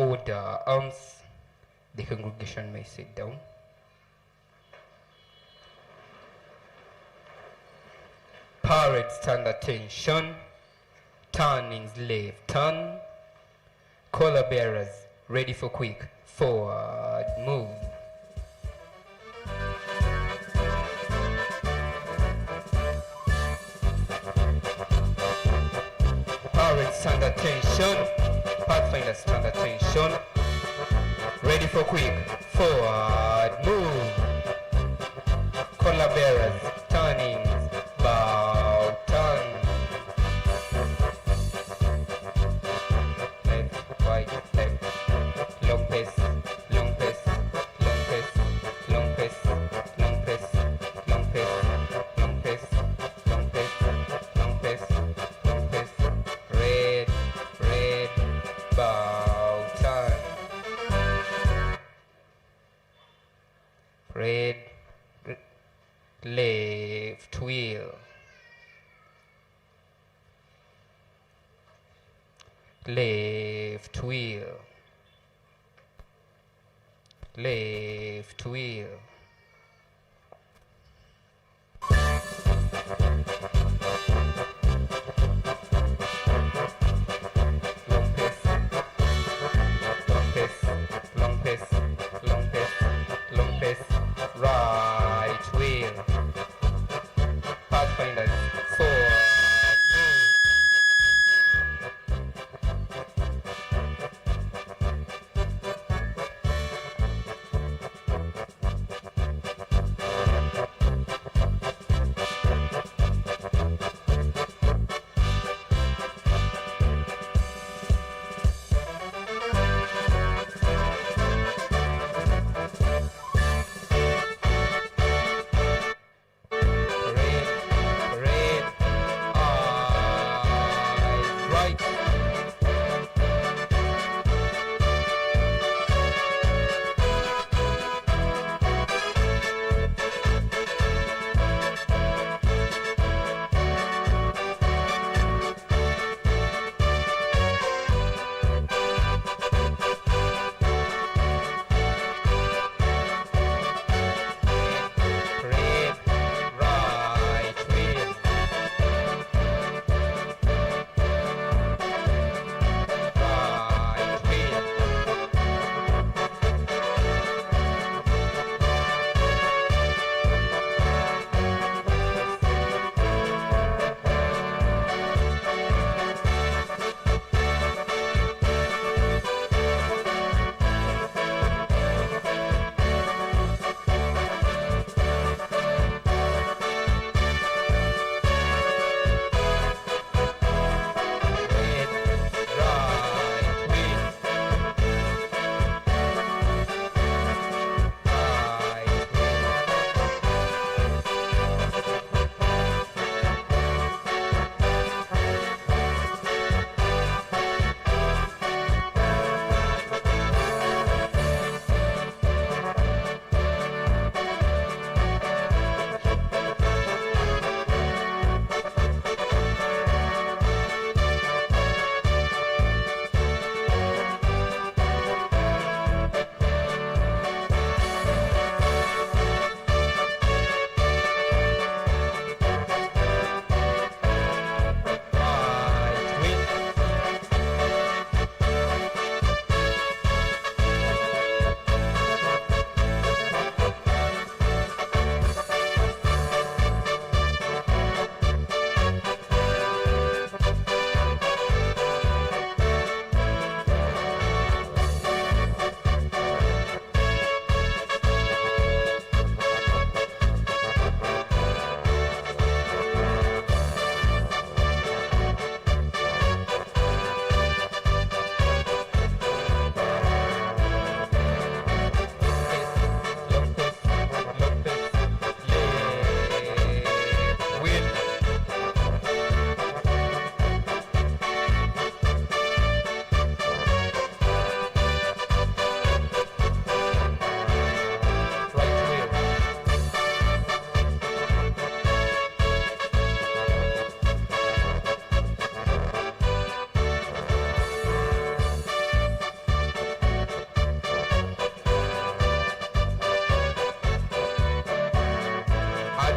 order, arms. The congregation may sit down. Parade, stand attention. Turnings left, turn. Color bearers, ready for quick. Forward, move. Parade, stand attention. Pathfinder, stand attention. Ready for quick. Forward, move. Color bearers, turnings, bow, turn. Left, right, left. Long pace, long pace, long pace, long pace, long pace, long pace, long pace, long pace, long pace, long pace. Red, red, bow, turn. Red, left wheel. Left wheel. Left wheel. Long pace, long pace, long pace, long pace, long pace. Right wheel. Pathfinders, forward, move.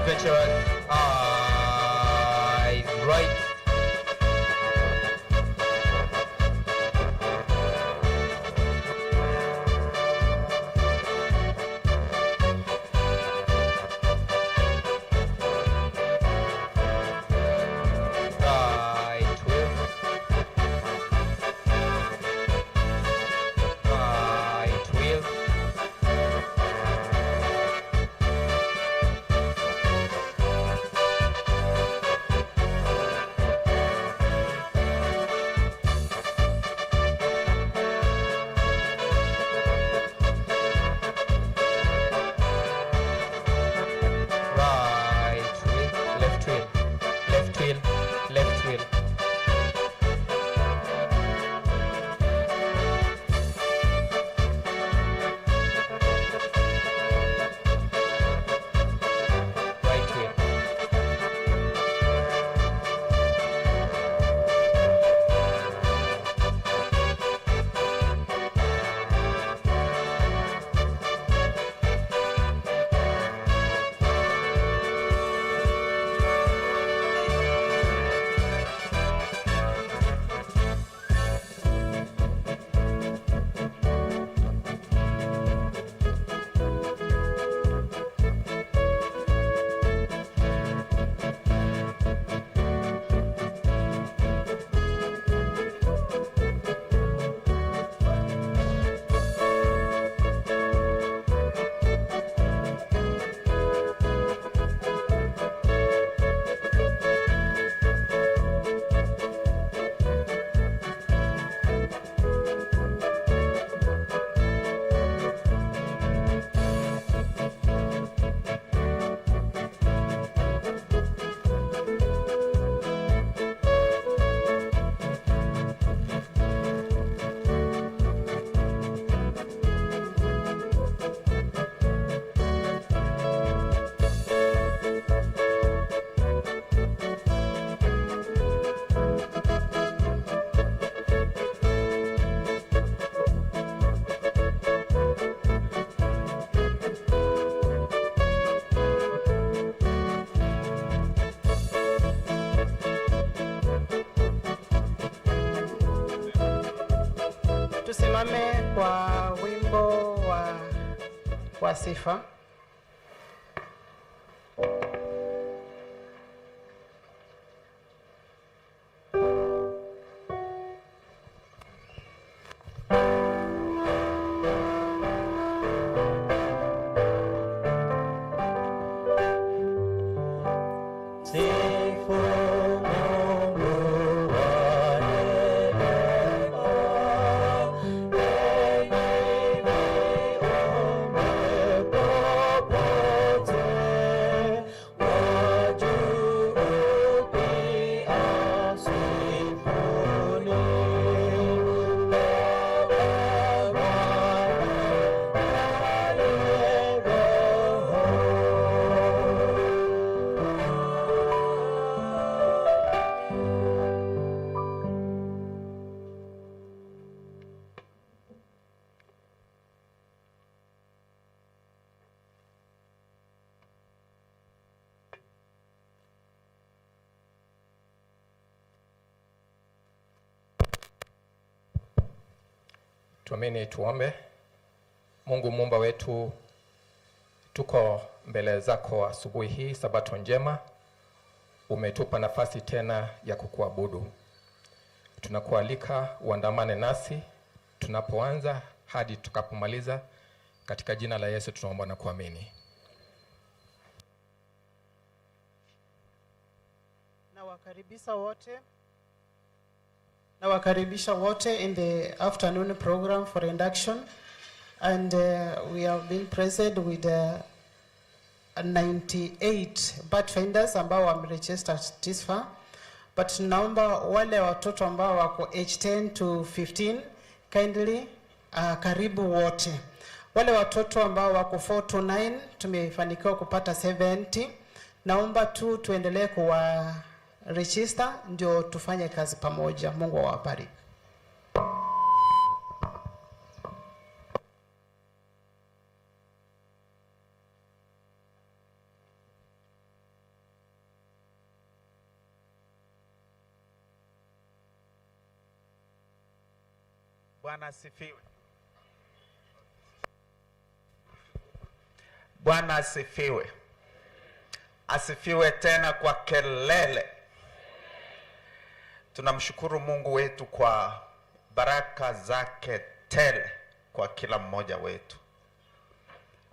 adventurous eyes right. Tusimame kwa wimbo wa sifa. Tuamini tuombe. Mungu muumba wetu, tuko mbele zako asubuhi hii, sabato njema. Umetupa nafasi tena ya kukuabudu. Tunakualika uandamane nasi tunapoanza hadi tukapomaliza. Katika jina la Yesu tunaomba na kuamini. Nawakaribisha wote in the afternoon program for induction, and we have been present with 98 Pathfinders ambao wameregister TISFA, but naomba wale watoto ambao wako age 10 to 15 kindly karibu wote. Wale watoto ambao wako 4 to 9 tumefanikiwa kupata 70. Naomba tuendelee kuwa register ndio tufanye kazi pamoja. Mungu awabariki. Bwana asifiwe. Bwana asifiwe. Asifiwe tena kwa kelele. Tunamshukuru Mungu wetu kwa baraka zake tele kwa kila mmoja wetu.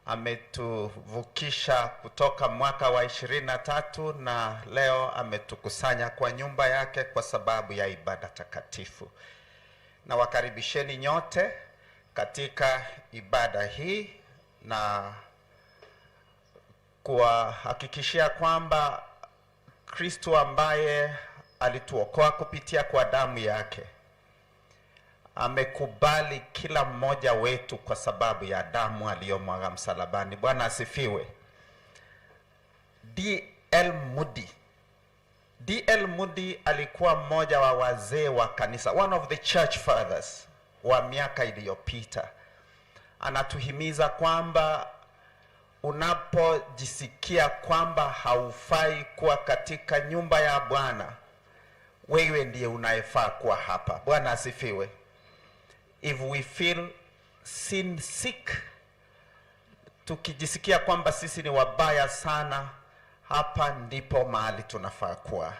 Ametuvukisha kutoka mwaka wa 23 na leo ametukusanya kwa nyumba yake kwa sababu ya ibada takatifu. Na wakaribisheni nyote katika ibada hii na kuwahakikishia kwamba Kristo ambaye alituokoa kupitia kwa damu yake amekubali kila mmoja wetu kwa sababu ya damu aliyomwaga msalabani. Bwana asifiwe. D.L. Moody alikuwa mmoja wa wazee wa kanisa, one of the church fathers wa miaka iliyopita. Anatuhimiza kwamba unapojisikia kwamba haufai kuwa katika nyumba ya Bwana, wewe ndiye unayefaa kuwa hapa. Bwana asifiwe. If we feel sin sick, tukijisikia kwamba sisi ni wabaya sana, hapa ndipo mahali tunafaa kuwa.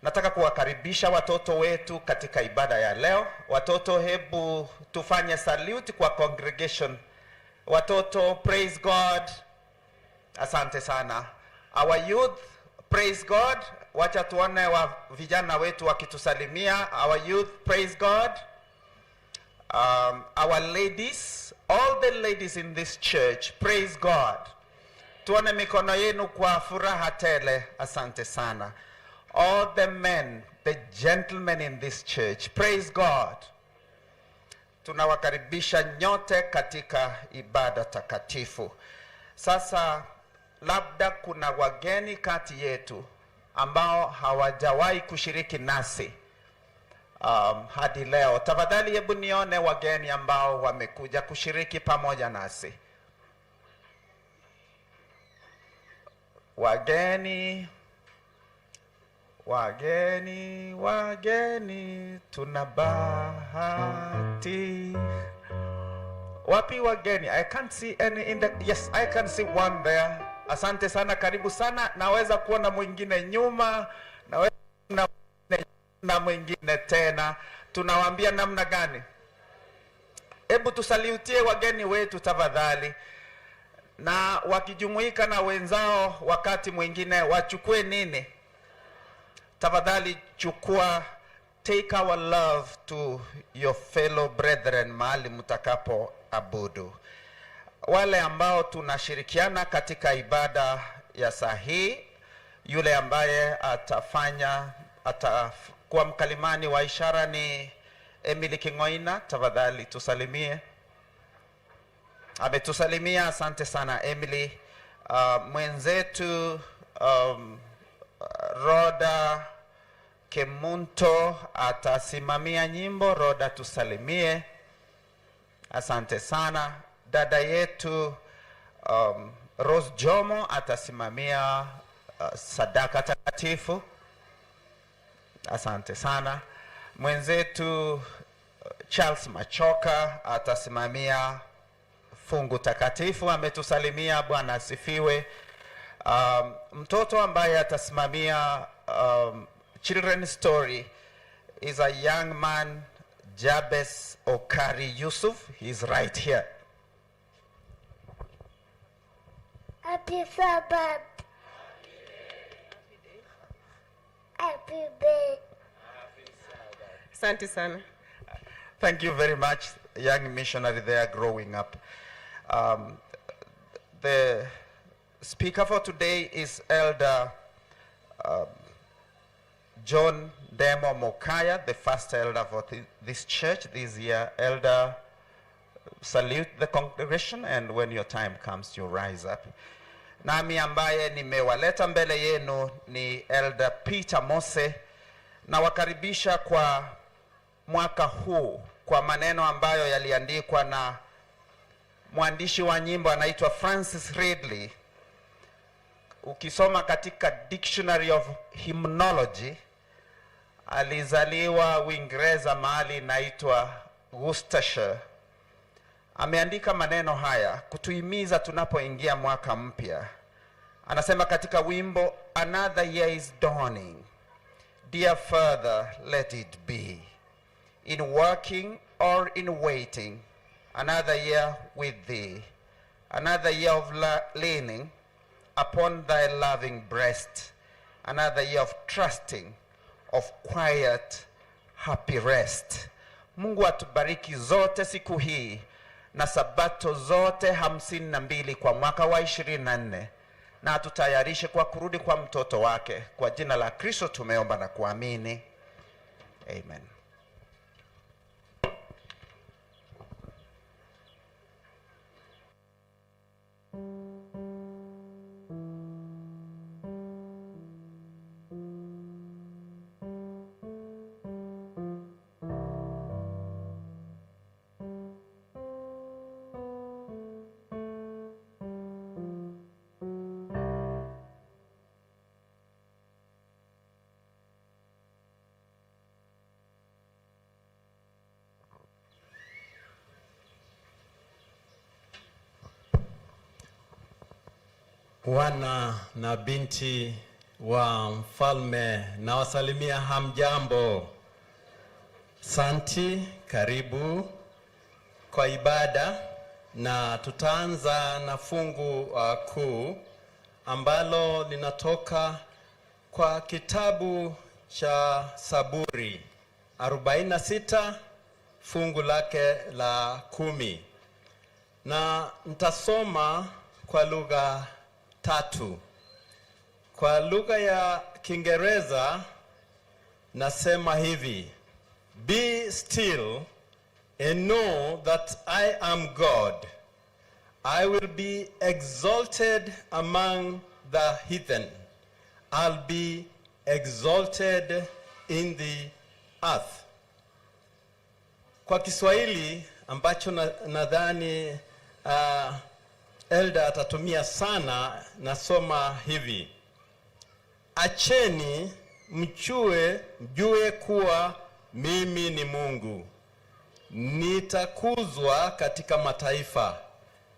Nataka kuwakaribisha watoto wetu katika ibada ya leo. Watoto, hebu tufanye salute kwa congregation. Watoto, praise God. Asante sana. Our youth, praise God. Wacha tuone wa vijana wetu wakitusalimia. Our youth, praise God. Our ladies, all the ladies in this church, praise God. Tuone mikono yenu kwa furaha tele. Asante sana. All the men, the gentlemen in this church, praise God. Tunawakaribisha nyote katika ibada takatifu. Sasa labda kuna wageni kati yetu ambao hawajawahi kushiriki nasi hadi leo. Tafadhali hebu nione wageni ambao wamekuja kushiriki pamoja nasi. Wageni, tuna bahati. Wapi wageni? I can't see any in the... Yes, I can see one there. Asante sana, karibu sana. Naweza kuona mwingine nyuma, naweza na mwingine tena. Tunawaambia namna gani? Hebu tusalutie wageni wetu tafadhali. Na wakijumuika na wenzao wakati mwingine wachukue nini? Tafadhali chukua, take our love to your fellow brethren mahali mtakapo abudu. Wale ambao tunashirikiana katika ibada ya sahihi, yule ambaye atakuwa mkalimani wa ishara ni Emily Kingoina. Tafadhali tusalimie. Ametusalimia, asante sana Emily. Mwenzetu Roda Kemunto atasimamia nyimbo. Roda, tusalimie. Asante sana. Dada yetu Rose Jomo atasimamia sadaka takatifu. Asante sana. Mwenzetu Charles Machoka atasimamia fungu takatifu. Ametusalimia. Bwana asifiwe. Mtoto ambaye atasimamia children's story is a young man, Jabez Okari Yusuf. He's right here. Happy Sabbath. Happy day. Asante sana. Thank you very much, young missionary there growing up. The speaker for today is Elder John Demo Mokaya, the first elder for this church this year. Elder, salute the congregation, and when your time comes, you rise up. Nami ambaye nimewaleta mbele yenu ni Elder Peter Mose, na wakaribisha kwa mwaka huu kwa maneno ambayo yaliandikwa na mwandishi wa nyimbo anaitwa Francis Ridley. Ukisoma katika Dictionary of Hymnology, alizaliwa Uingereza mahali inaitwa Worcestershire ameandika maneno haya kutuhimiza tunapoingia mwaka mpya. Anasema katika wimbo, another year is dawning. Dear Father, let it be. In working or in waiting, another year with thee. Another year of leaning upon thy loving breast. Another year of trusting, of quiet, happy rest. Mungu atubariki zote siku hii na sabato zote 52 kwa mwaka wa 24, na atutayarishe kwa kurudi kwa mtoto wake. Kwa jina la Kristo tumeomba na kuamini. Amen. Wana na binti wa mfalme na wasalimia, hamjambo. Santi, karibu kwa ibada, na tutaanza na fungu kuu ambalo linatoka kwa kitabu cha Saburi 46 fungu lake la 10, na nitasoma kwa lugha 3. Kwa lugha ya Kiingereza nasema hivi: Be still and know that I am God. I will be exalted among the heathen. I'll be exalted in the earth. Kwa Kiswahili ambacho nadhani Elda atatumia sana, nasoma hivi: Acheni mjue kuwa mimi ni Mungu. Nitakuzwa katika mataifa,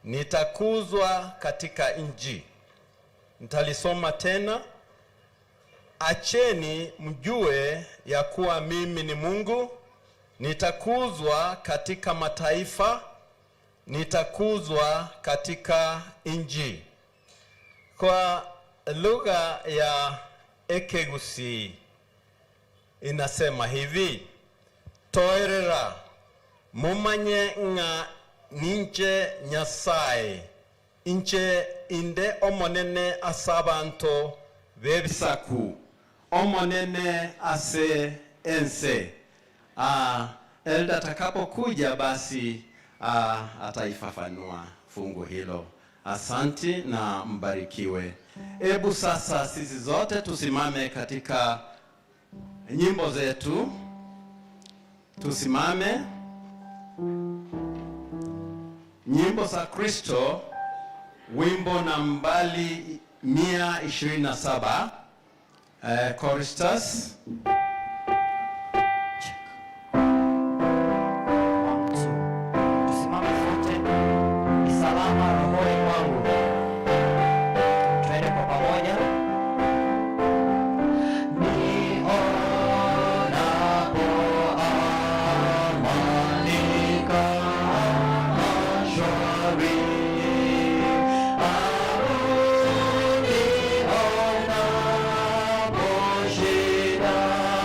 nitakuzwa katika nchi. Nitalisoma tena: Acheni mjue ya kuwa mimi ni Mungu. Nitakuzwa katika mataifa, nitakuzwa katika nchi. Kwa lugha ya Ekegusii inasema hivi: Toerera mumanye nga ninche Nyasaye inche inde omonene asabanto bebisaku omonene ase ense. Elda atakapokuja basi ataifafanua fungu hilo. Asanti na mbarikiwe. Ebu sasa sisi zote tusimame katika nyimbo zetu. Tusimame. Nyimbo za Kristo, wimbo nambari 127, choristers. Shida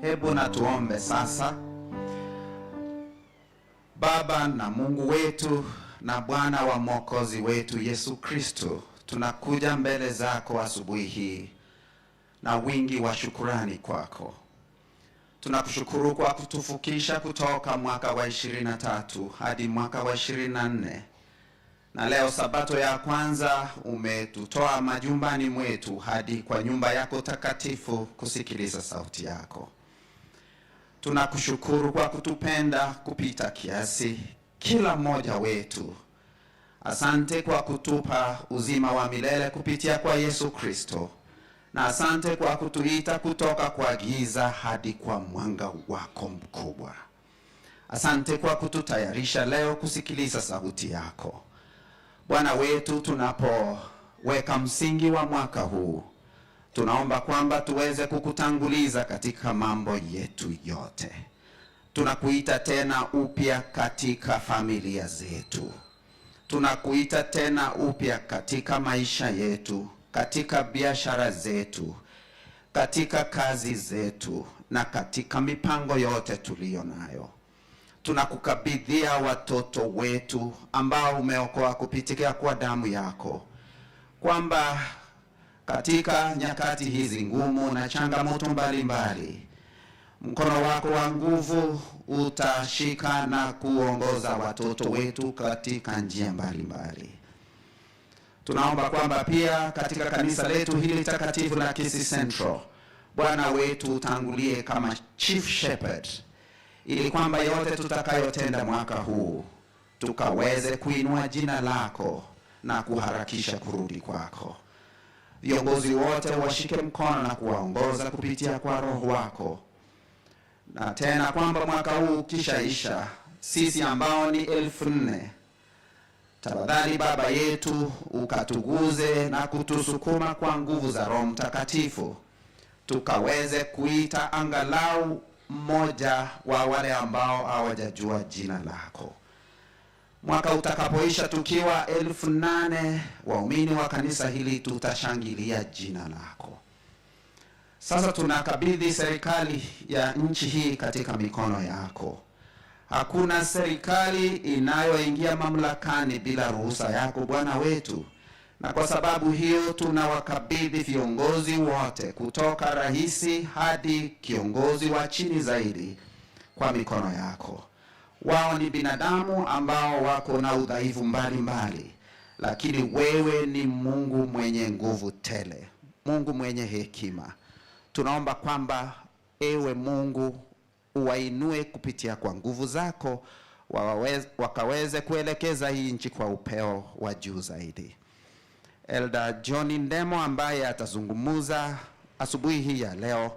Hebu na tuombe sasa. Baba na Mungu wetu na Bwana wa Mwokozi wetu Yesu Kristo, tunakuja mbele zako asubuhi hii na wingi wa shukrani kwako. Tunakushukuru kwa kutufukisha kutoka mwaka wa 23 hadi mwaka wa 24. Na leo sabato ya kwanza umetutoa majumbani mwetu hadi kwa nyumba yako takatifu kusikiliza sauti yako. Tunakushukuru kwa kutupenda kupita kiasi kila mmoja wetu. Asante kwa kutupa uzima wa milele kupitia kwa Yesu Kristo. Na asante kwa kutuita kutoka kwa giza hadi kwa mwanga wako mkubwa. Asante kwa kututayarisha leo kusikiliza sauti yako. Bwana wetu, tunapoweka msingi wa mwaka huu, tunaomba kwamba tuweze kukutanguliza katika mambo yetu yote. Tunakuita tena upya katika familia zetu. Tunakuita tena upya katika maisha yetu, katika biashara zetu, katika kazi zetu na katika mipango yote tuliyo nayo. Tunakukabidhia watoto wetu ambao umeokoa kupitia kwa damu yako, kwamba katika nyakati hizi ngumu na changamoto mbalimbali, mkono wako wa nguvu utashika na kuongoza watoto wetu katika njia mbalimbali. Tunaomba kwamba pia katika kanisa letu hili takatifu la Kisii Central, Bwana wetu utangulie kama chief shepherd, ili kwamba yote tutakayotenda mwaka huu tukaweze kuinua jina lako na kuharakisha kurudi kwako. Viongozi wote washike mkono na kuwaongoza kupitia kwa Roho wako. Na tena kwamba mwaka huu kishaisha, sisi ambao ni 4,000, tafadhali Baba yetu ukatuguze na kutusukuma kwa nguvu za Roho Mtakatifu, tukaweze kuita angalau mmoja wa wale ambao hawajajua jina lako. Mwaka utakapoisha tukiwa 8,000 waumini wa kanisa hili, tutashangilia jina lako. Sasa tunakabidhi serikali ya nchi hii katika mikono yako. Hakuna serikali inayoingia mamlakani bila ruhusa yako Bwana wetu. Na kwa sababu hiyo tunawakabidhi viongozi wote kutoka rais hadi kiongozi wa chini zaidi kwa mikono yako. Wao ni binadamu ambao wako na udhaifu mbalimbali, lakini wewe ni Mungu mwenye nguvu tele, Mungu mwenye hekima. Tunaomba kwamba ewe Mungu uwainue kupitia kwa nguvu zako, wakaweze kuelekeza hii nchi kwa upeo wa juu zaidi. Elder John Ndemo ambaye atazungumuza asubuhi hii ya leo,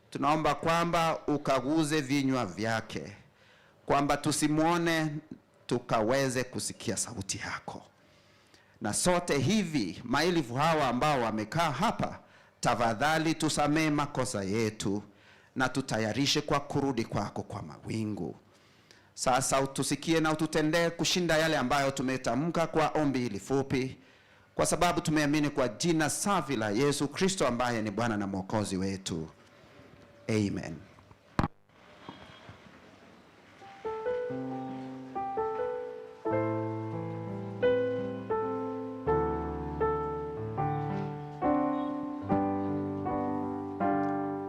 tunaomba kwamba ukaguze vinywa vyake, kwamba tusimuone, tukaweze kusikia sauti yako. Na sote hivi maelfu hawa ambao wamekaa hapa, tafadhali tusamee makosa yetu na tutayarishe kwa kurudi kwako kwa mawingu. Sasa utusikie na ututendee kushinda yale ambayo tumetamka kwa ombi hili fupi, kwa sababu tumeamini kwa jina safi la Yesu Kristo ambaye ni Bwana na Mwokozi wetu. Amen.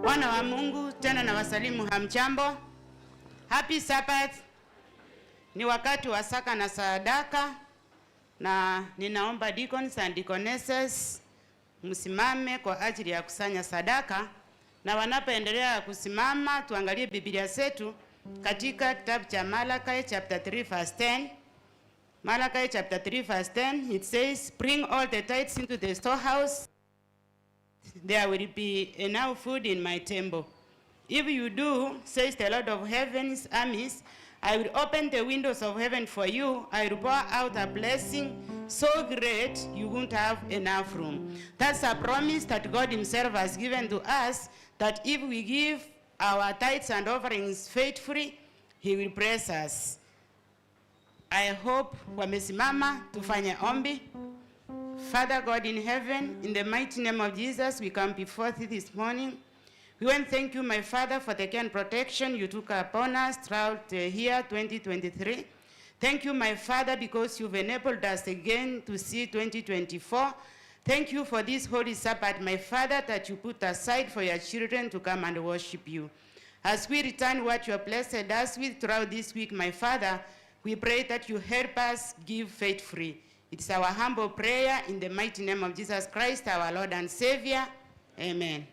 Wana wa Mungu, tena na wasalimu hamjambo. Happy Sabbath. Ni wakati wa saka na sadaka, na ninaomba deacons and deaconesses msimame kwa ajili ya kusanya sadaka, na wanapoendelea kusimama tuangalie Biblia zetu katika kitabu cha Malachi chapter 3 verse 10. Malachi chapter 3 verse 10, it says, "Bring all the tithes into the storehouse, there will be enough food in my temple. If you do, says the Lord of heaven's armies, I will open the windows of heaven for you. I will pour out a blessing so great you won't have enough room." That's a promise that God himself has given to us, that if we give our tithes and offerings faithfully, he will bless us. I hope wamesimama tufanye ombi. Father God in heaven, in the mighty name of Jesus, we come before thee this morning. We want to thank you, my Father, for the care and protection you took upon us throughout the year 2023. Thank you, my Father, because you've enabled us again to see 2024. Thank you for this holy Sabbath, my Father, that you put aside for your children to come and worship you. As we return what you have blessed us with throughout this week, my Father, we pray that you help us give faithfully. It's our humble prayer in the mighty name of Jesus Christ, our Lord and Savior. Amen.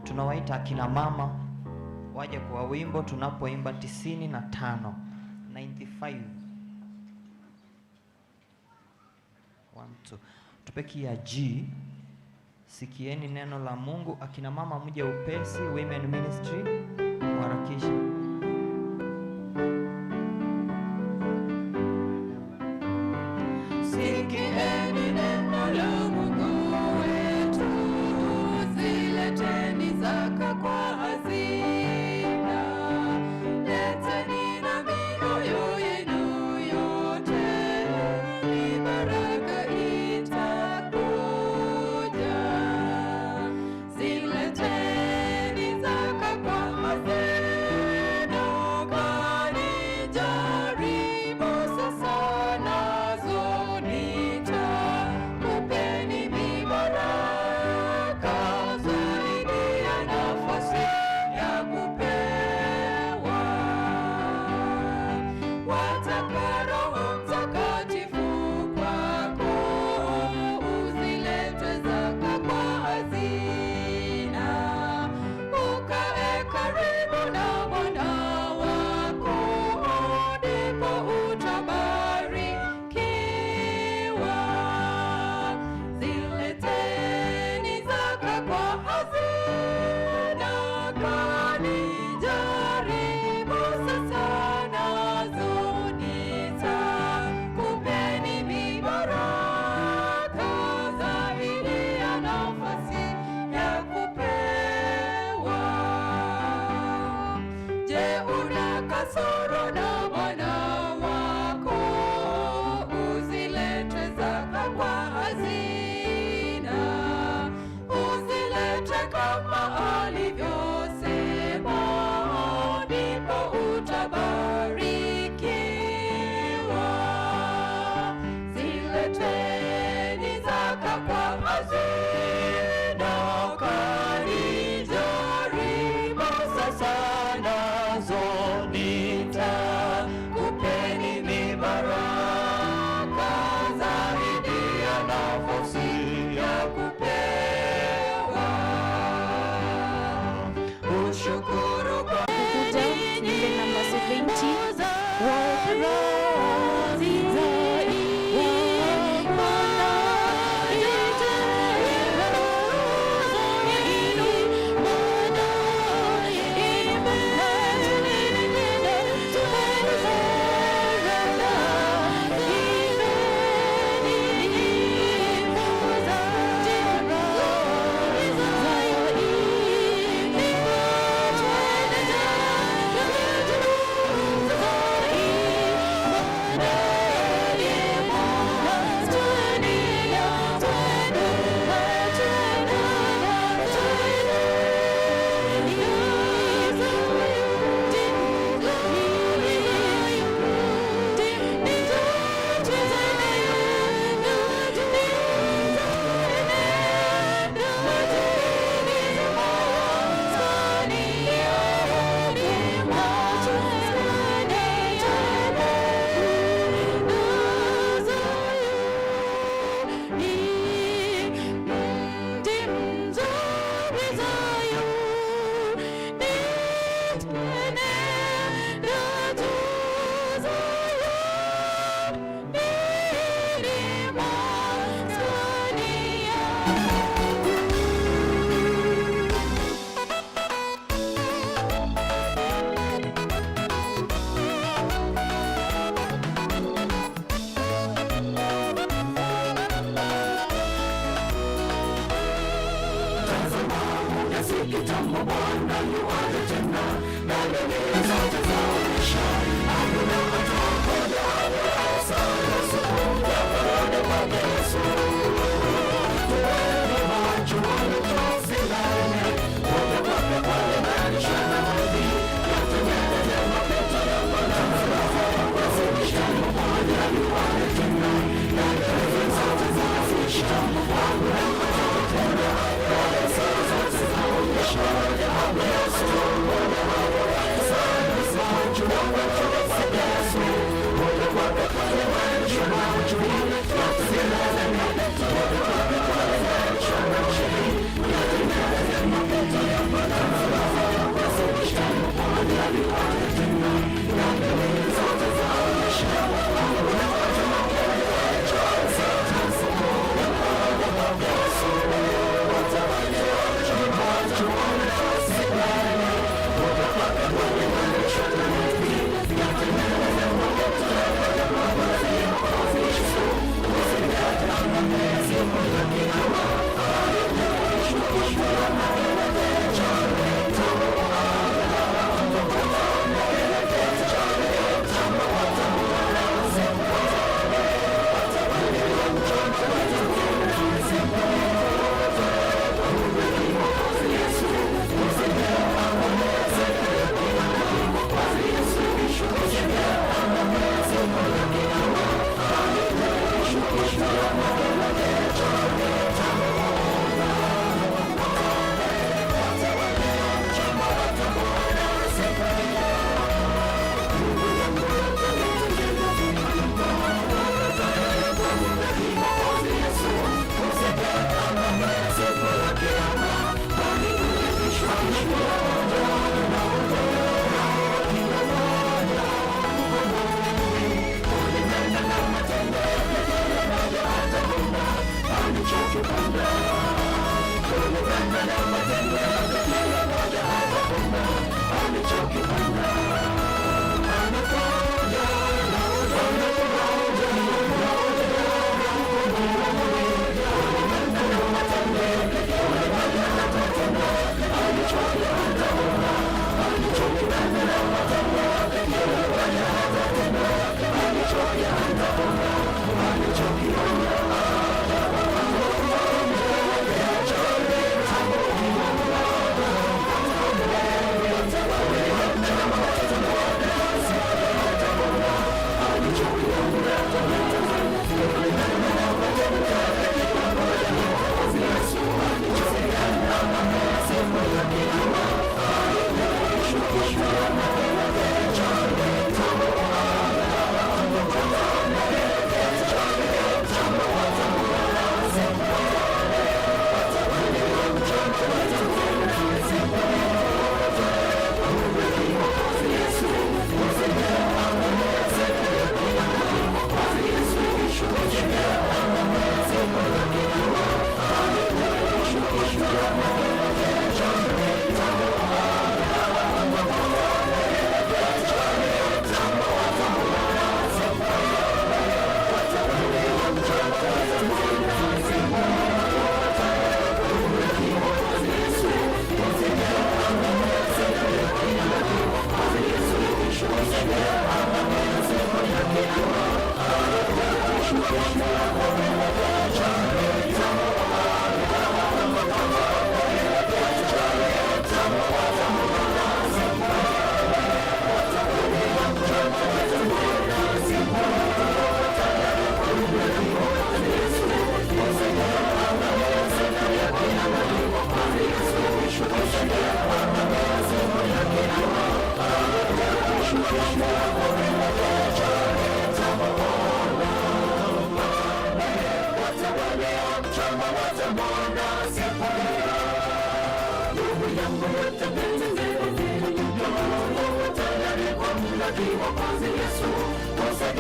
Tunawaita akina mama waje kwa wimbo tunapoimba 95 95. 1 2. Tupeki ya G. Sikieni neno la Mungu. Akina mama mje upesi. Women ministry mharakisha. Sikieni neno la Mungu wetu, zileteni zaka kwa hazina, leteni na mioyo yenu yote, ni baraka itakuja. Zileteni zaka kwa hazina, kanijaribu sasa nazo nitakupeni mibaraka zaidi ya nafasi ya kupewa. Wataka Roho Mtakatifu kwako, uzilete zaka kwa hazina, ukae karibu na Bwana wako, ndipo utabarikiwa. Zileteni zaka kwa hazina, kanijaribu sasa nazo nitakupeni mibaraka zaidi ya nafasi ya kupewa. Je, una kasoro na Bwana wako? Uzilete zaka kwa hazina, uzilete kama alivyosema, ndipo utabarikiwa. Zileteni zaka kwa hazina, kanijaribu sasa nazo nitakupeni mibaraka zaidi ya nafasi ya kupewa. Ushukuru kwa Number 70,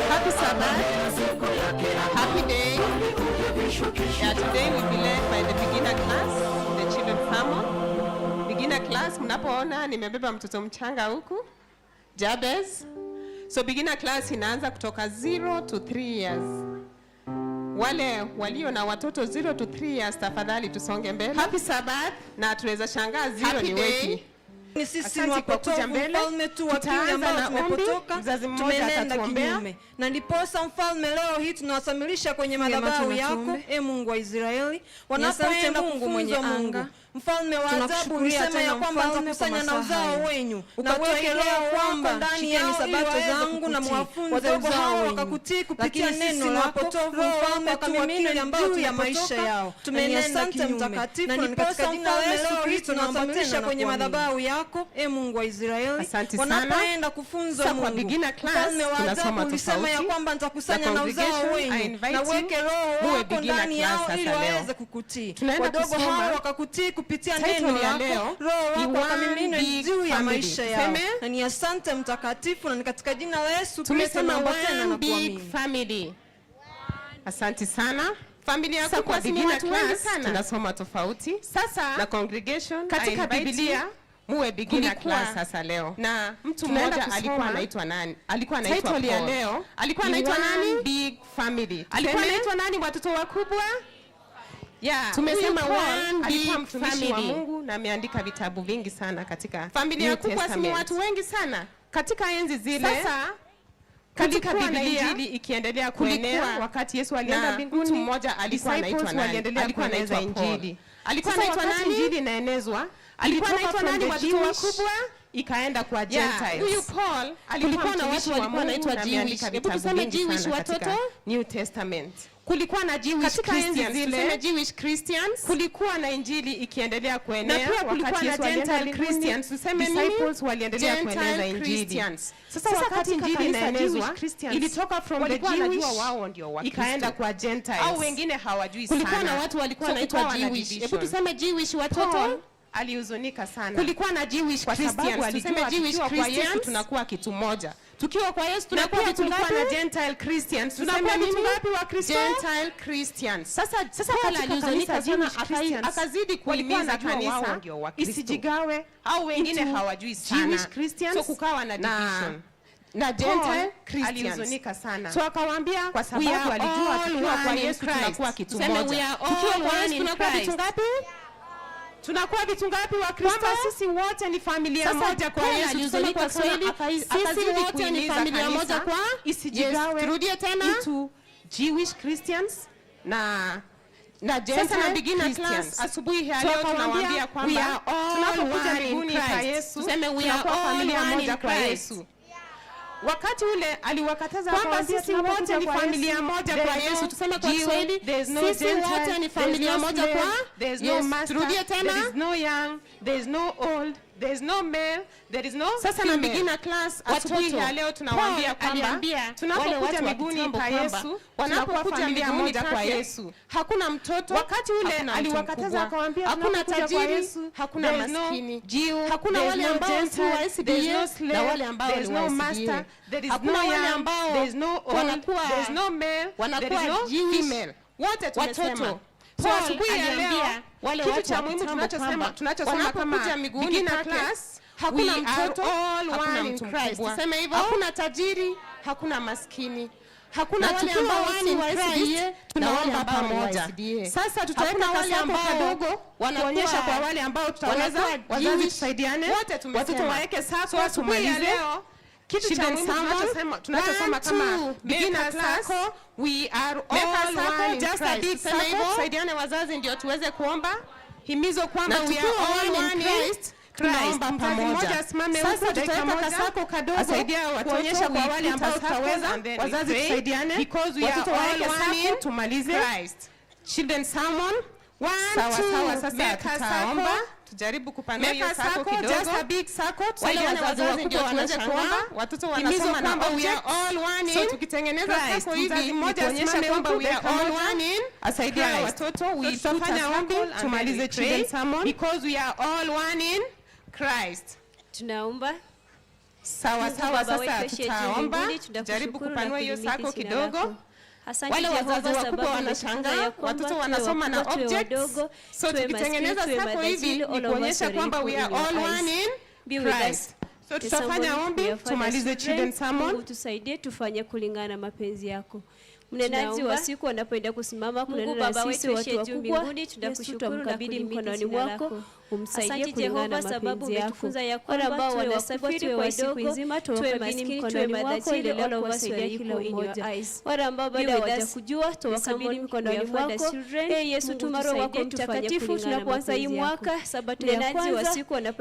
Happy Sabbath. Happy day. Yeah, today we'll be led by the beginner class, the children family. Beginner class, mnapoona nimebeba mtoto mchanga huku, Jabez. So beginner class inaanza kutoka 0 to 3 years. Wale walio na watoto 0 to 3 years tafadhali tusonge mbele. Happy Sabbath. Na tunaweza shangaa 0 ni wepi. Ni sisi ni wapotovu, mfalme tu wa pili ambao tumepotoka, tumenenda kinyume. Na ndiposa mfalme leo hii tunawasamilisha kwenye madhabahu yako, Mungu wa Israeli, wanapoenda kufunzwa Mungu. Mfalme wa ajabu ulisema ya kwamba nitakusanya na uzao wenyu, na weke roho kwamba ndani ya sabato zangu na mwafunze uzao wenyu. Wakakutii kupitia neno lako, mfalme akamimina ambao ya maisha yao. Tumenenda kinyume. Na ndiposa mfalme leo hii tunawasamilisha kwenye madhabahu yako, Mungu wa Israeli, wanapoenda kufunzwa Mungu. Mfalme wa ajabu ulisema ya kwamba nitakusanya na uzao wenyu, na weke roho wako ndani yao ili waweze kukutii. Wadogo hao wakakutii kupitia neno lako, roho wako akamimina juu ya maisha yao. Na ni asante mtakatifu, na katika jina la Yesu Kristo naomba tena na kuamini. Asante sana. Familia yako kwa beginner class tunasoma tofauti. Sasa na congregation katika Biblia muwe beginner class sasa leo. Na mtu mmoja alikuwa anaitwa nani? Alikuwa anaitwa Paul. Leo alikuwa anaitwa nani? Big family. Alikuwa anaitwa nani watoto wakubwa? Tumesema one big family wa Mungu, na ameandika vitabu vingi sana katika familia kubwa, si watu wengi sana katika enzi zile. Sasa katika Biblia injili ikiendelea kuenea, wakati Yesu alienda mbinguni, mtu mmoja alikuwa anaitwa nani? Alikuwa anaitwa injili. Alikuwa anaitwa nani? Injili inaenezwa. Alikuwa anaitwa nani watoto wakubwa? Ikaenda kwa Gentiles. Huyu Paul alikuwa na watu walikuwa anaitwa Jewish. Hebu tuseme Jewish watoto New Testament. Kulikuwa na Jewish Christians, tuseme Jewish Christians. Kulikuwa na injili ikiendelea kuenea, na pia kulikuwa na Gentile Christians, tuseme disciples waliendelea kueneza injili. Sasa wakati injili inaenezwa, ilitoka from the Jewish wao ndio Wakristo, ikaenda kwa Gentiles. Au wengine hawajui sana. Kulikuwa na watu walikuwa wanaitwa Jewish. Hebu tuseme Jewish watoto. Alihuzunika sana. Kulikuwa na Jewish Christians, tuseme Jewish Christians, tunakuwa kitu moja. Tukiwa kwa Yesu tunakuwa vitu ngapi? Na Gentile Christians, tunakuwa vitu ngapi wa Kristo? Gentile Christians. Sasa Paul alihuzunika sana, akazidi kuhimiza kanisa isijigawe, au wengine hawajui sana. Jewish Christians, so kukawa na division. Na Gentile Christians alihuzunika sana. So akawaambia kwa sababu alijua tukiwa kwa Yesu tunakuwa kitu moja. Tukiwa kwa Yesu tunakuwa vitu ngapi? Tunakuwa vitu ngapi wa Kristo? Kwamba sisi wote ni familia moja kwa Yesu. Tuseme kwa Kiswahili, sisi wote ni familia moja kwa isijigawe. Turudie tena. Itu Jewish Christians na Gentile na beginner class. Asubuhi hii leo tunawaambia kwamba tunapokuja mbinguni kwa Yesu, tuseme we are all familia moja kwa Yesu. Wakati ule aliwakataza kwamba sisi wote ni familia moja kwa Yesu. Tuseme kwa Kiswahili, sisi wote ni familia moja kwa Yesu. Turudie tena. There is no young, there is no old, there is no male, there is no sasa female. Na beginner class asubuhi ya leo tunawaambia kwamba tunapokuja mbinguni kwa Yesu, wanapokuja familia moja kwa Yesu, hakuna mtoto. Wakati ule aliwakataza akawaambia hakuna tajiri, hakuna maskini, hakuna wale ambao si wa SDA na wale ambao ni wa master, hakuna wale ambao wanakuwa wanakuwa female. Wote tumesema so asubuhi ya leo wale kitu cha muhimu tunachosema kama beginner class, hakuna mtoto, hakuna mtu mkubwa. Tuseme hivyo, hakuna tajiri, hakuna maskini, hakuna wale ambao si wa SDA, tunaomba pamoja. Sasa tutaweka wale ambao kadogo wanaonyesha kwa wale ambao tutaweza, wazazi tusaidiane, watoto waeke sako tumalize. Kitu cha muhimu tunachosoma kama beginner class, we are all one, just a big circle. Saidiane wazazi ndio tuweze kuomba himizo kwamba we are all one in Christ. Tunaomba pamoja. Sasa tutaweka kasako kadogo asaidia watoto kwa wale ambao tutaweza, wazazi tusaidiane because we are all one in tumalize Christ. Children sermon 1 2 sasa tutaomba. Tujaribu kupanua hiyo sako kidogo. Just a big circle. Wale wazazi ndio tuweze kuomba. Watoto wanasoma na we are all one in. So tukitengeneza sako hivi moja tuonyesha kwamba we are all one in. Asaidia watoto tutafanya ombi tumalize children sermon because we are all one in Christ. Tunaomba. Sawa sasa tutaomba. Jaribu kupanua hiyo sako kidogo. Wale wazazi wakubwa wanashangaa, watoto wanasoma na objects. So tukitengeneza sako hivi ni kuonyesha kwamba we are all one in Christ. So tutafanya ombi tumalize children sermon. Tusaidie tufanye kulingana na mapenzi yako. Mnenaji wa siku anapoenda kusimama kunena na sisi watu wakubwa, tunakushukuru na kukabidhi mikononi mwako, umsaidie kulingana na mapenzi yako. Wale ambao wanasafiri kwa siku nzima, tuwe maskini mkononi mwako, ili leo kuwasaidia kila mmoja. Wale ambao bado hawajakujua, tuwakabidhi mikononi mwako. Yesu, tuma Roho wako Mtakatifu tunapoanza hii mwaka, Sabato ya kwanza.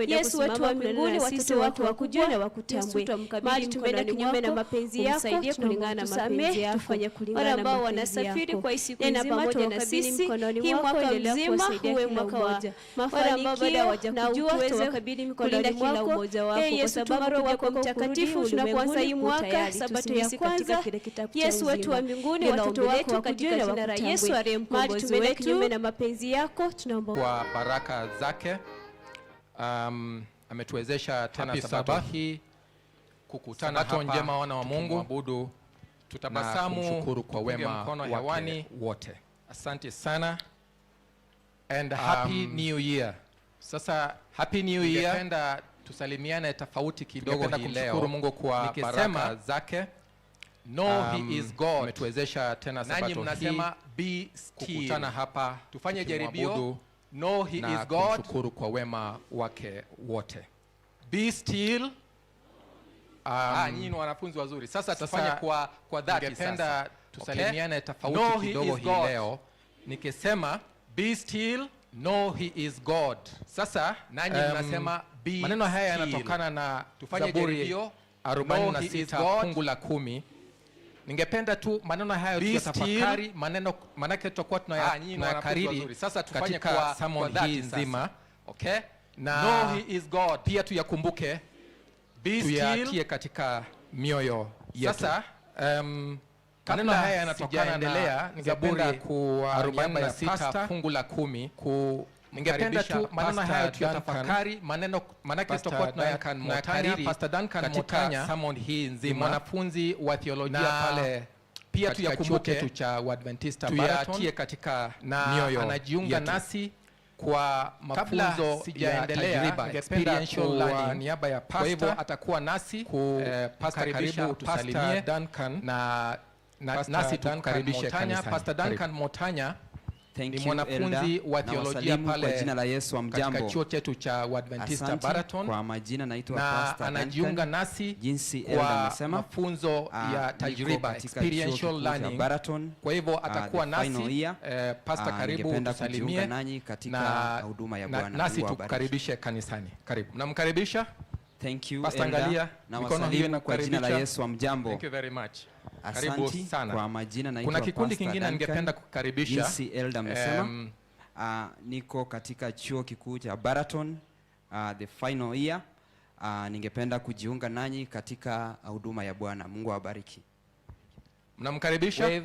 Yesu, watu wa mbinguni, watoto wako wakujue na wakutambue. Mahali tumeenda kinyume na mapenzi yako, kulingana na mapenzi yako. Wale ambao wanasafiri kwa siku nzima, tuwakabidhi mikononi mwako, ili leo kuwasaidia kila mmoja. Wale ambao bado hawajakujua, tuwakabidhi mikononi mwako. Yesu, tuma Roho wako Mtakatifu tunapoanza hii mwaka, Sabato ya kwanza. Yesu, watu wa mbinguni, watoto wako wakujue na wakutambue. Yesu aliye mkombozi wetu, kinyume na mapenzi yako, tunaomba kwa baraka zake ametuwezesha tena Sabato hii kukutana hapa njema, wana wa Mungu, kuabudu, tutabasamu, kushukuru kwa wema wake wote. Asante sana and happy new year. Sasa happy new year. Ningependa tusalimiane tofauti kidogo hii leo. Kumshukuru Mungu kwa baraka zake. He is God. Ametuwezesha tena Sabato hii. Nanyi mnasema be still. Kukutana hapa tufanye jaribio. He is God. Kumshukuru kwa wema wake wote. Be still. Nyinyi ni wanafunzi wazuri. Sasa tufanye kwa dhati. Ningependa tusalimiane tofauti kidogo hii leo. Nikisema be still, he is God. Sasa nanyi mnasema be still. Maneno haya yanatokana na tufanye jaribio 46 fungu la 10. Ningependa tu maneno haya tutafakari, manake tutakuwa tunayakariri. Sasa tufanye kwa sermon hii nzima. Okay? Na he is God. Pia tuyakumbuke, tuyatie katika mioyo yetu. Sasa maneno haya yanatokana na Zaburi 46 fungu la 10. Ningependa tu maneno haya tuyatafakari, manake tutakuwa tunayakariri. Pastor Duncan katika sermon hii nzima, mwanafunzi wa theolojia pale, pia tuyakumbuke tu cha Adventista Baraton katika mioyo. Anajiunga nasi kwa mafunzo ya tajriba, experiential learning, niaba ya pastor. Kwa hivyo atakuwa nasi pastor, karibu tusalimie Duncan na nasi tukaribishe kanisani. Pastor Duncan Motanya ni mwanafunzi wa theolojia pale kwa jina la Yesu. Katika chuo chetu cha Adventista Baraton. Kwa majina naitwa Pastor Duncan. Anajiunga nasi jinsi Elda amesema mafunzo ya tajriba, experiential learning Baraton. Kwa hivyo atakuwa nasi pastor, karibu tusalimie katika huduma ya Bwana. Nasi tukaribishe kanisani. Karibu. Namkaribisha. Thank you Pastor Angalia. Na wasalimu kwa jina la Yesu. Amjambo. Thank you very much. Karibu sana. Kwa majina naitwa Pastor. Kuna kikundi kingine ningependa kukaribisha. Jinsi Elda amesema, niko katika chuo kikuu cha Baraton, the final year. Ningependa kujiunga nanyi katika huduma ya Bwana. Mungu awabariki. Mnamkaribisha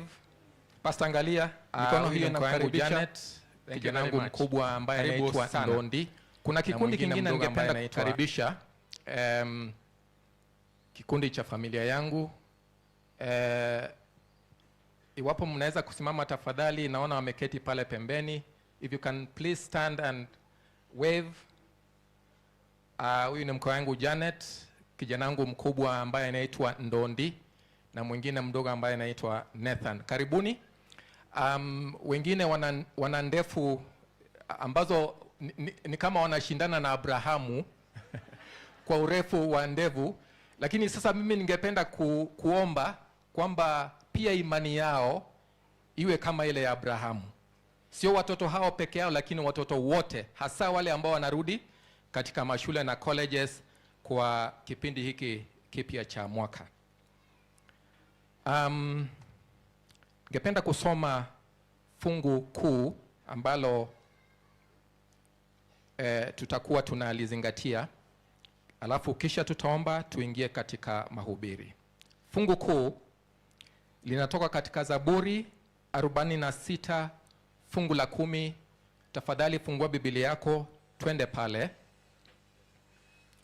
Pastor Angalia. Mikono hiyo inakaribisha Janet, kijana wangu mkubwa ambaye anaitwa Ndondi. Kuna kikundi kingine ningependa kukaribisha, kikundi cha familia yangu. Iwapo mnaweza kusimama tafadhali, naona wameketi pale pembeni. If you can please stand and wave. Huyu ni mke wangu Janet, kijana wangu mkubwa ambaye anaitwa Ndondi, na mwingine mdogo ambaye anaitwa Nathan. Karibuni. Wengine wana ndefu ambazo ni kama wanashindana na Abrahamu kwa urefu wa ndevu. Lakini sasa mimi ningependa kuomba kwamba pia imani yao iwe kama ile ya Abrahamu. Sio watoto hao peke yao, lakini watoto wote, hasa wale ambao wanarudi katika mashule na colleges kwa kipindi hiki kipya cha mwaka. Ningependa kusoma fungu kuu ambalo tutakuwa tunalizingatia, alafu kisha tutaomba tuingie katika mahubiri. Fungu kuu linatoka katika Zaburi 46 fungu la 10. Tafadhali fungua Biblia yako, twende pale.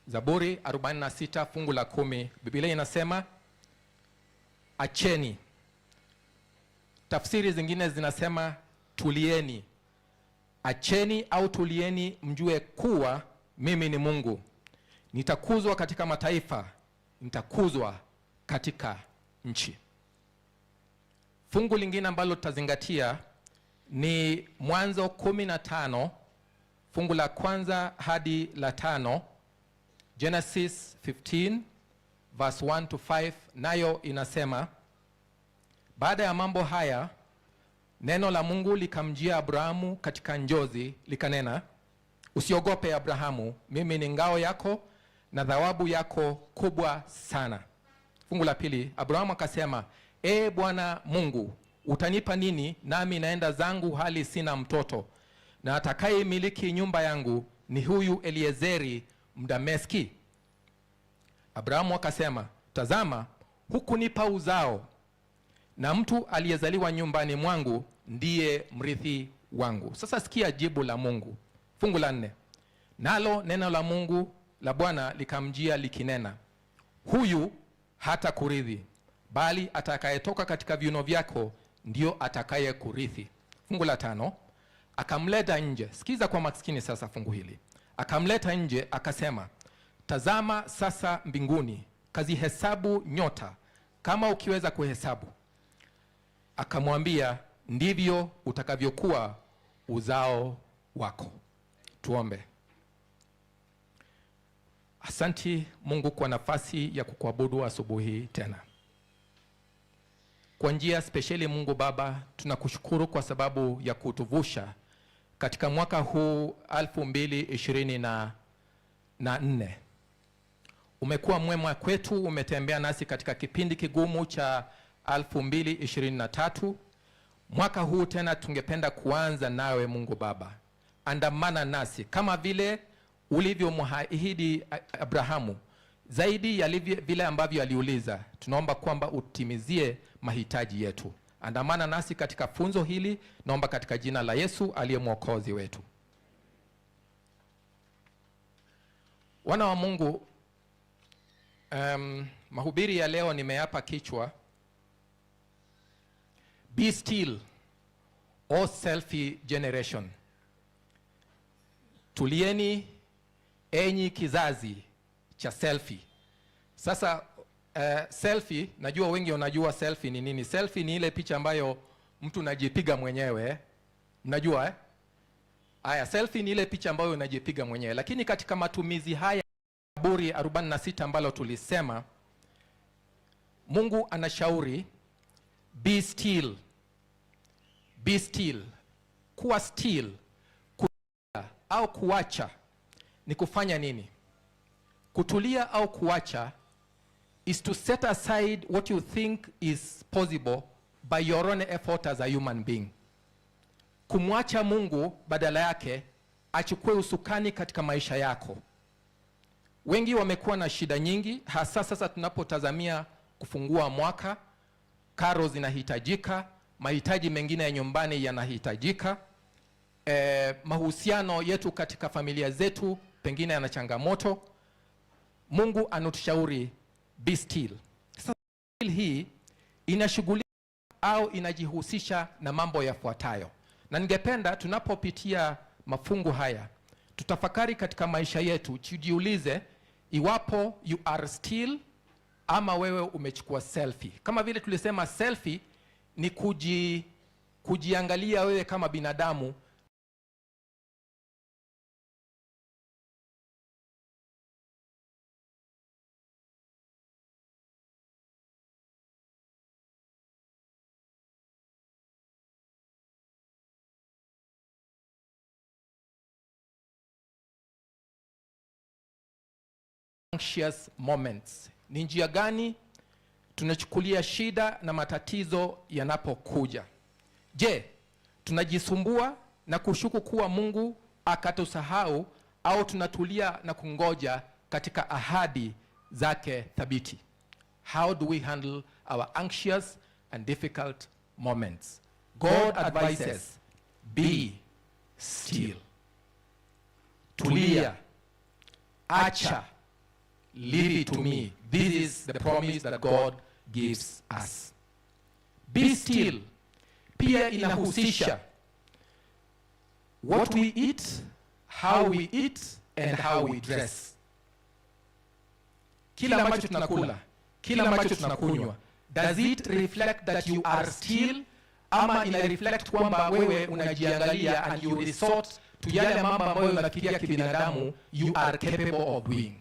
Zaburi 46 fungu la 10. Biblia inasema acheni. Tafsiri zingine zinasema tulieni. Acheni au tulieni, mjue kuwa mimi ni Mungu. Nitakuzwa katika mataifa, nitakuzwa katika nchi. Fungu lingine ambalo tutazingatia ni Mwanzo 15 fungu la kwanza hadi la 5, Genesis 15 verse 1 to 5, nayo inasema, baada ya mambo haya neno la Mungu likamjia Abrahamu katika njozi likanena, usiogope Abrahamu, mimi ni ngao yako na thawabu yako kubwa sana. Fungu la pili, Abrahamu akasema, Bwana Mungu, utanipa nini nami naenda zangu hali sina mtoto, na atakaye miliki nyumba yangu ni huyu Eliezeri Mdameski? Abrahamu akasema, tazama, hukunipa uzao, na mtu aliyezaliwa nyumbani mwangu ndiye mrithi wangu. Sasa sikia jibu la Mungu. Fungu la 4, nalo neno la Mungu la Bwana likamjia likinena, huyu hata kurithi, bali atakayetoka katika viuno vyako ndio atakaye kurithi. Fungu la 5, akamleta nje. Sikiza kwa maskini sasa fungu hili. Akamleta nje akasema, tazama sasa mbinguni, kazihesabu nyota kama ukiweza kuhesabu. Akamwambia, ndivyo utakavyokuwa uzao wako. Tuombe. Asanti Mungu kwa nafasi ya kukuabudu asubuhi tena. Kwa njia spesheli Mungu Baba, tunakushukuru kwa sababu ya kutuvusha katika mwaka huu 2024. Umekuwa mwema kwetu, umetembea nasi katika kipindi kigumu cha 2023. Mwaka huu tena tungependa kuanza nawe Mungu Baba. Andamana nasi kama vile ulivyomwahidi Abrahamu, zaidi ya vile ambavyo aliuliza. Tunaomba kwamba utimizie mahitaji yetu. Andamana nasi katika funzo hili, naomba katika jina la Yesu aliye mwokozi wetu. Wana wa Mungu, mahubiri ya leo nimeyapa kichwa, Be Still, O Selfie Generation. Tulieni enyi kizazi cha selfie. Sasa selfie, najua wengi wanajua selfie ni nini. Selfie ni ile picha ambayo mtu unajipiga mwenyewe. Mnajua Aya, selfie ni ile picha ambayo unajipiga mwenyewe. Lakini katika matumizi haya Zaburi 46 ambalo tulisema, Mungu anashauri be still. Be still. Kuwa still, kutulia au kuacha ni kufanya nini? Kutulia au kuacha is to set aside what you think is possible by your own effort as a human being. Kumwacha Mungu badala yake achukue usukani katika maisha yako. Wengi wamekuwa na shida nyingi, hasa sasa tunapotazamia kufungua mwaka. Karo zinahitajika, mahitaji mengine ya nyumbani yanahitajika. Mahusiano yetu katika familia zetu pengine yana changamoto. Mungu anatushauri be still. Sasa hii inashughulika au inajihusisha na mambo yafuatayo. Na ningependa tunapopitia mafungu haya tutafakari katika maisha yetu, tujiulize iwapo you are still ama wewe umechukua selfie. Kama vile tulisema selfie ni kujiangalia wewe kama binadamu. Anxious moments. Ni njia gani tunachukulia shida na matatizo yanapokuja? Je, tunajisumbua na kushuku kuwa Mungu akatusahau, au tunatulia na kungoja katika ahadi zake thabiti? How do we handle our anxious and difficult moments? God advises, be still. Tulia. Acha. Leave it to me. This is the promise that God gives us. Be still pia inahusisha what we eat, how we eat, and how we dress. Kila ambacho tunakula, kila ambacho tunakunywa, Does it reflect that you are still, ama ina reflect kwamba wewe unajiangalia and you resort to yale mambo ambayo unafikiria kibinadamu you are capable of doing?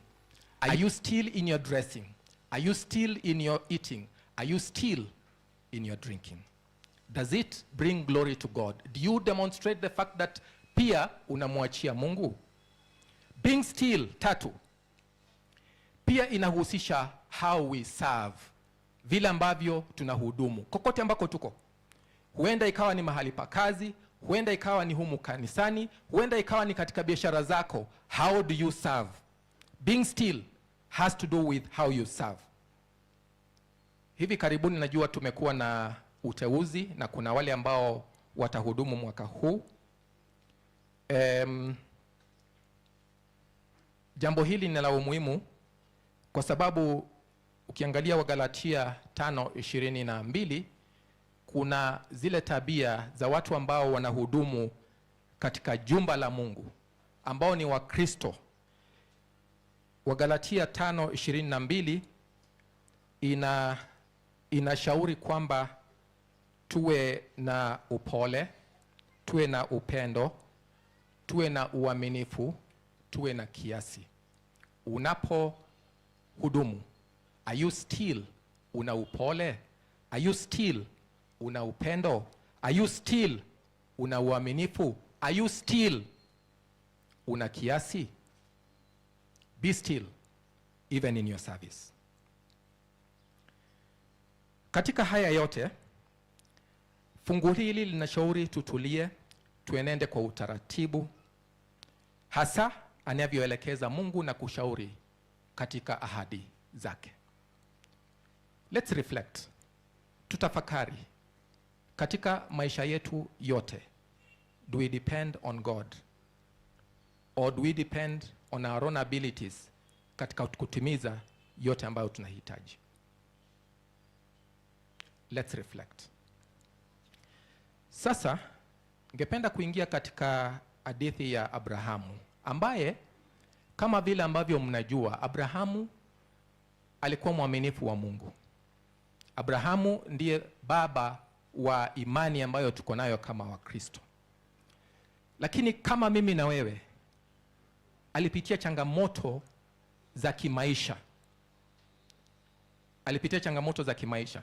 Are you still in your dressing? Are you still in your eating? Are you still in your drinking? Does it bring glory to God? Do you demonstrate the fact that pia unamwachia Mungu? Being still, tatu, pia inahusisha how we serve, vile ambavyo tunahudumu kokote ambako tuko. Huenda ikawa ni mahali pa kazi, huenda ikawa ni humu kanisani, huenda ikawa ni katika biashara zako. How do you serve? Being still has to do with how you serve. Hivi karibuni najua tumekuwa na uteuzi na kuna wale ambao watahudumu mwaka huu. Jambo hili ni la umuhimu kwa sababu ukiangalia Wagalatia 5:22 kuna zile tabia za watu ambao wanahudumu katika jumba la Mungu ambao ni Wakristo. Wagalatia 5:22 inashauri kwamba tuwe na upole, tuwe na upendo, tuwe na uaminifu, tuwe na kiasi. Unapo hudumu, are you still una upole? Are you still una upendo? Are you still una uaminifu? Are you still una kiasi? Be still even in your service. Katika haya yote, fungu hili linashauri tutulie, tuenende kwa utaratibu, hasa anavyoelekeza Mungu na kushauri katika ahadi zake. Let's reflect. Tutafakari. Katika maisha yetu yote, do we depend on God? Or do we depend on our own abilities katika kutimiza yote ambayo tunahitaji? Let's reflect. Sasa, ningependa kuingia katika hadithi ya Abrahamu, ambaye kama vile ambavyo mnajua, Abrahamu alikuwa mwaminifu wa Mungu. Abrahamu ndiye baba wa imani ambayo tuko nayo kama Wakristo. Lakini kama mimi na wewe, alipitia changamoto za kimaisha. Alipitia changamoto za kimaisha.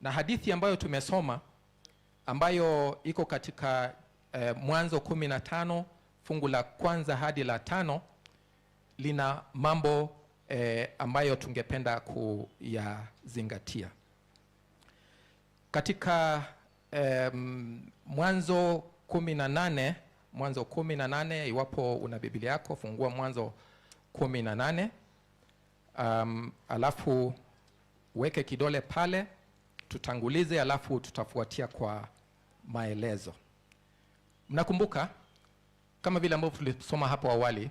Na hadithi ambayo tumesoma, ambayo iko katika Mwanzo 15 fungu la 1 hadi la 5, lina mambo ambayo tungependa kuyazingatia. Katika Mwanzo 18, iwapo una Biblia yako, fungua Mwanzo 18. Alafu weke kidole pale, tutangulize, alafu tutafuatia kwa maelezo. Mnakumbuka kama vile ambavyo tulisoma hapo awali,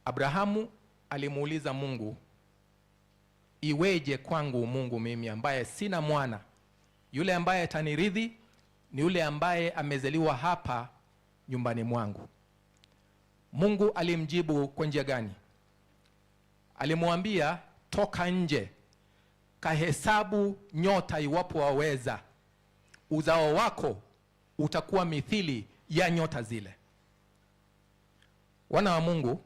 Abrahamu alimuuliza Mungu, iweje kwangu Mungu mimi ambaye sina mwana? Yule ambaye ataniridhi ni yule ambaye amezaliwa hapa nyumbani mwangu. Mungu alimjibu kwa njia gani? Alimwambia, toka nje, kahesabu nyota iwapo waweza, uzao wako utakuwa mithili ya nyota zile. Wana wa Mungu,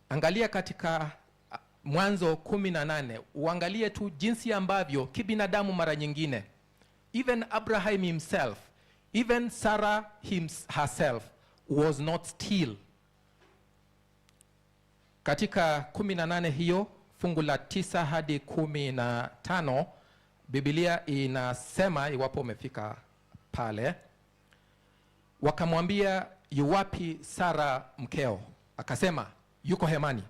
angalia katika Mwanzo 18, uangalie tu jinsi ambavyo kibinadamu mara nyingine, even Abraham himself, even Sarah herself was not still. Katika 18 hiyo, fungu la 9 hadi 15, Biblia inasema, iwapo umefika pale, wakamwambia, yuwapi Sara mkeo? Akasema, yuko hemani.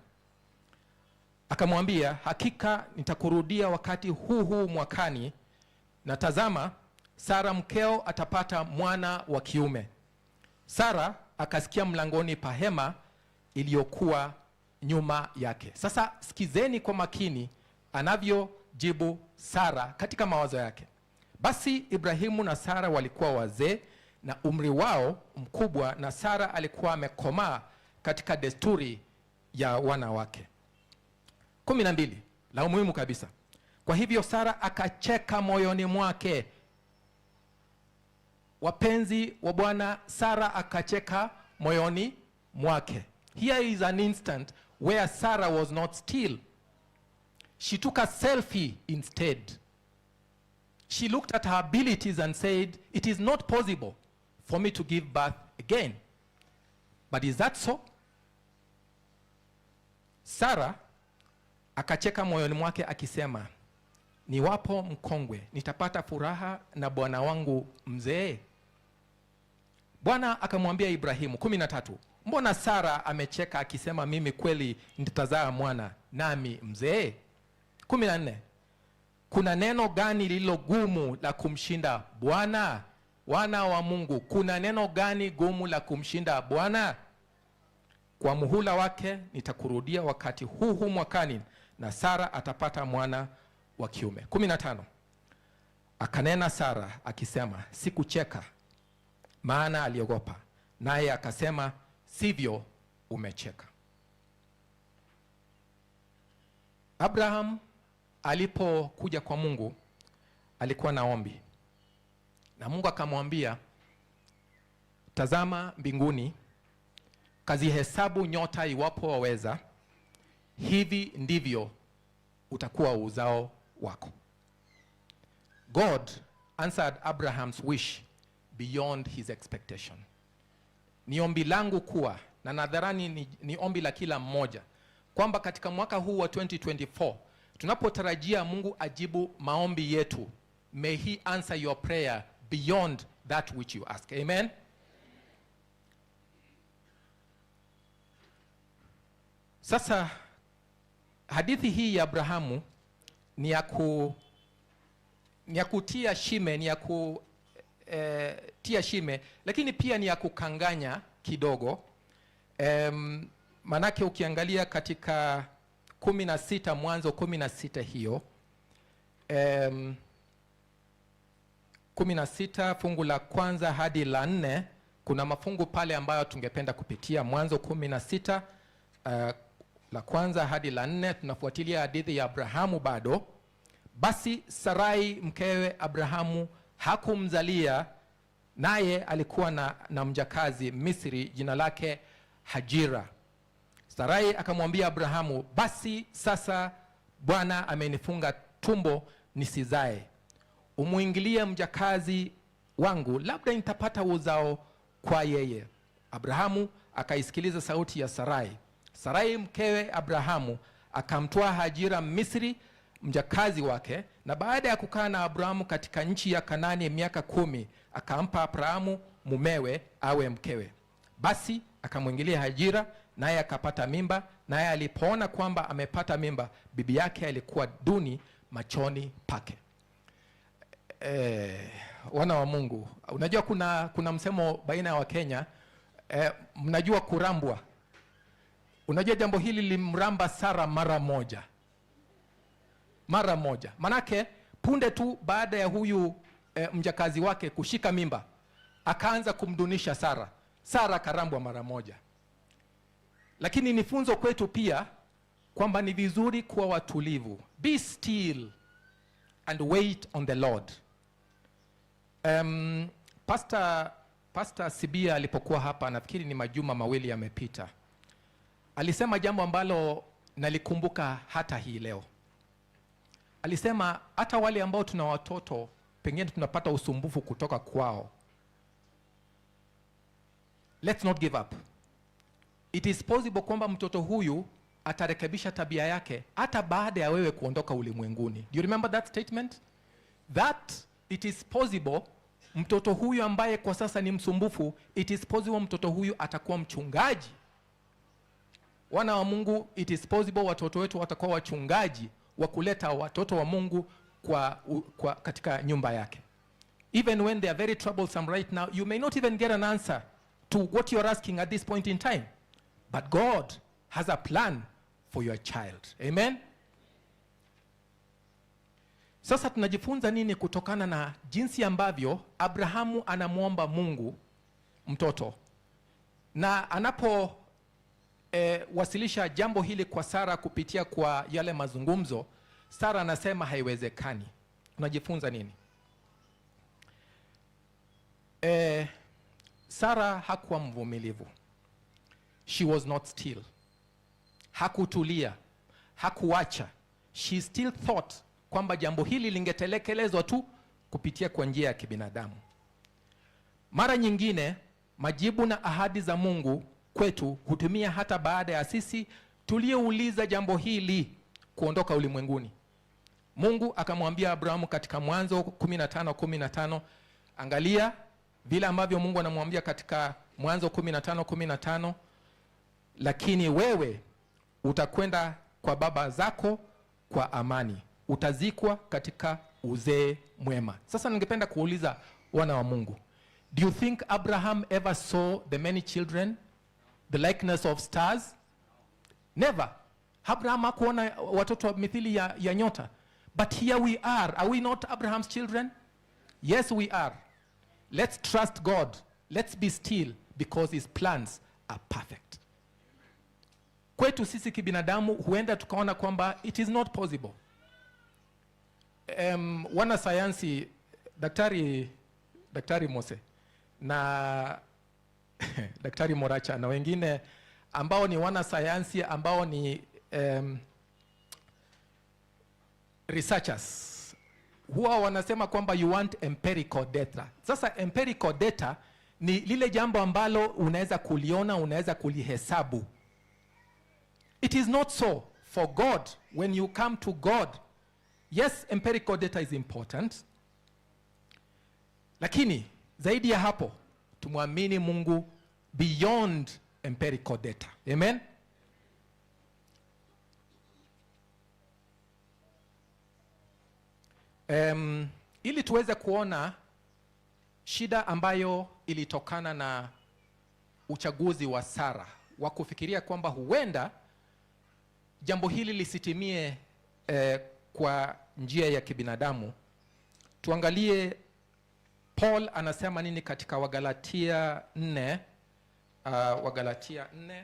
Akamwambia, hakika nitakurudia wakati huu mwakani, na tazama, Sara mkeo atapata mwana wa kiume. Sara akasikia mlangoni pa hema iliyokuwa nyuma yake. Sasa sikizeni kwa makini anavyojibu Sara katika mawazo yake. Basi Ibrahimu na Sara walikuwa wazee na umri wao mkubwa, na Sara alikuwa amekomaa katika desturi ya wanawake. 12, la umuhimu kabisa. Kwa hivyo Sara akacheka moyoni mwake. Wapenzi wa Bwana, Sara akacheka moyoni mwake. Here is an instant where Sarah was not still. She took a selfie instead. She looked at her abilities and said, it is not possible for me to give birth again. But is that so? Sarah akacheka moyoni mwake akisema, niwapo mkongwe nitapata furaha na bwana wangu mzee. Bwana akamwambia Ibrahimu, 13, mbona Sara amecheka akisema mimi kweli nitazaa mwana nami mzee? 14, kuna neno gani lililo gumu la kumshinda Bwana? Wana wa Mungu, kuna neno gani gumu la kumshinda Bwana? Kwa muhula wake nitakurudia wakati huu mwakani, na Sara atapata mwana wa kiume. 15, akanena Sara akisema, sikucheka, maana aliogopa. Naye akasema, sivyo umecheka. Abraham alipokuja kwa Mungu alikuwa na ombi. Na Mungu akamwambia, tazama mbinguni, kazihesabu nyota iwapo waweza, hivi ndivyo utakuwa uzao wako. God answered Abraham's wish beyond his expectation. Ni ombi langu kuwa, na nadharani ni ombi la kila mmoja, kwamba katika mwaka huu wa 2024 tunapotarajia Mungu ajibu maombi yetu, may he answer your prayer beyond that which you ask. Amen. Sasa hadithi hii ya Abrahamu ni ya kutia shime, tia shime, lakini pia ni ya kukanganya kidogo. Manake ukiangalia katika 16, Mwanzo 16 hiyo, 16 fungu la kwanza hadi la 4, kuna mafungu pale ambayo tungependa kupitia. Mwanzo 16 la kwanza hadi la 4, tunafuatilia hadithi ya Abrahamu bado. Basi Sarai mkewe Abrahamu hakumzalia, naye alikuwa na mjakazi Misri jina lake Hajira. Sarai akamwambia Abrahamu, basi sasa Bwana amenifunga tumbo nisizae. Umuingilie mjakazi wangu, labda nitapata uzao kwa yeye. Abrahamu akaisikiliza sauti ya Sarai. Sarai mkewe Abrahamu akamtoa Hajira Misri mjakazi wake, na baada ya kukaa na Abrahamu katika nchi ya Kanaani miaka 10, akampa Abrahamu mumewe awe mkewe. Basi akamwingilia Hajira, naye akapata mimba, naye alipoona kwamba amepata mimba, bibi yake alikuwa duni machoni pake. Wana wa Mungu, unajua kuna msemo baina ya Wakenya, mnajua kurambwa. Unajua jambo hili limramba Sara mara moja. Manake punde tu baada ya huyu mjakazi wake kushika mimba, akaanza kumdunisha Sara. Sara karambwa mara moja. Lakini ni funzo kwetu pia kwamba ni vizuri kuwa watulivu. Be still and wait on the Lord. Pastor Sibia alipokuwa hapa, nafikiri ni majuma mawili yamepita, alisema jambo ambalo nalikumbuka hata hii leo. Alisema hata wale ambao tuna watoto pengine tunapata usumbufu kutoka kwao, let's not give up. It is possible kwamba mtoto huyu atarekebisha tabia yake hata baada ya wewe kuondoka ulimwenguni. Do you remember that statement? That it is possible mtoto huyu ambaye kwa sasa ni msumbufu, it is possible mtoto huyu atakuwa mchungaji. Wana wa Mungu, it is possible watoto wetu watakuwa wachungaji wa kuleta watoto wa Mungu kwa katika nyumba yake. Even when they are very troublesome right now, you may not even get an answer to what you are asking at this point in time. But God has a plan for your child. Amen. Sasa tunajifunza nini kutokana na jinsi ambavyo Abrahamu anamuomba Mungu mtoto, na anapo wasilisha jambo hili kwa Sara kupitia kwa yale mazungumzo, Sara anasema haiwezekani. Unajifunza nini? Sara hakuwa mvumilivu. She was not still. Hakutulia, hakuacha. She still thought kwamba jambo hili lingetelekelezwa tu kupitia kwa njia ya kibinadamu. Mara nyingine majibu na ahadi za Mungu kwetu hutumia hata baada ya sisi tuliouliza jambo hili kuondoka ulimwenguni. Mungu akamwambia Abrahamu katika Mwanzo 15:15, angalia vile ambavyo Mungu anamwambia katika Mwanzo 15:15, lakini wewe utakwenda kwa baba zako kwa amani, utazikwa katika uzee mwema. Sasa ningependa kuuliza wana wa Mungu, do you think Abraham ever saw the many children, the likeness of stars? Never. Abraham hakuona watoto mithili ya nyota. But here we are we not Abraham's children? Yes, we are. Let's trust God. Let's be still because his plans are perfect. Kwetu sisi kibinadamu huenda tukaona kwamba it is not possible. Wana sayansi Daktari Mose na Daktari Moracha na wengine ambao ni wana sayansi ambao ni researchers huwa wanasema kwamba you want empirical data. Sasa empirical data ni lile jambo ambalo unaweza kuliona, unaweza kulihesabu. It is not so for God. When you come to God, yes, empirical data is important, lakini zaidi ya hapo tumwamini Mungu beyond empirical data. Amen. Ili tuweze kuona shida ambayo ilitokana na uchaguzi wa Sara wa kufikiria kwamba huenda jambo hili lisitimie kwa njia ya kibinadamu, tuangalie Paul anasema nini katika Wagalatia 4, Wagalatia 4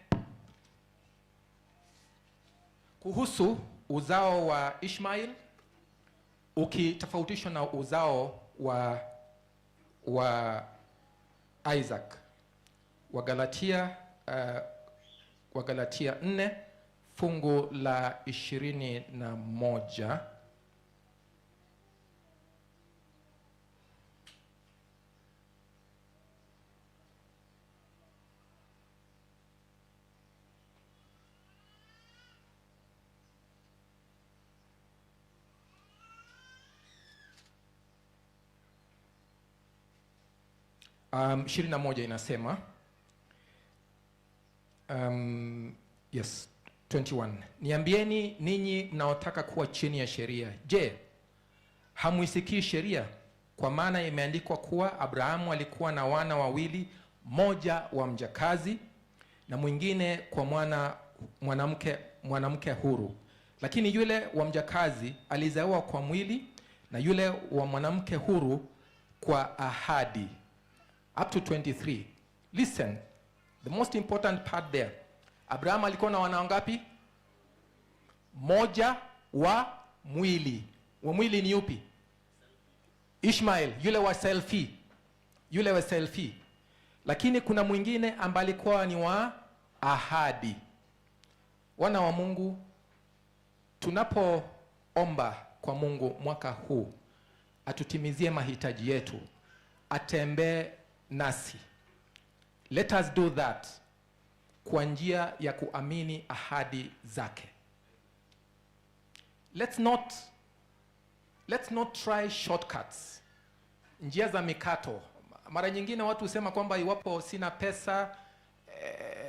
kuhusu uzao wa Ishmael ukitofautishwa na uzao wa Isaac. Wagalatia 4 fungu la 21. Ishirini na moja inasema yes, 21. Niambieni ninyi mnaotaka kuwa chini ya sheria, je, hamuisikii sheria? Kwa maana imeandikwa kuwa Abrahamu alikuwa na wana wawili, mmoja wa mjakazi na mwingine kwa mwanamke huru. Lakini yule wa mjakazi alizaliwa kwa mwili na yule wa mwanamke huru kwa ahadi. Up to 23. Listen, the most important part there. Abraham alikuwa na wana wangapi? Moja wa mwili. Wa mwili ni yupi? Ishmael, yule wa selfie. Lakini kuna mwingine ambaye alikuwa ni wa ahadi. Wana wa Mungu, tunapoomba kwa Mungu mwaka huu atutimizie mahitaji yetu, atembee nasi, let us do that kwa njia ya kuamini ahadi zake. Let's not try shortcuts, njia za mikato. Mara nyingine watu husema kwamba iwapo sina pesa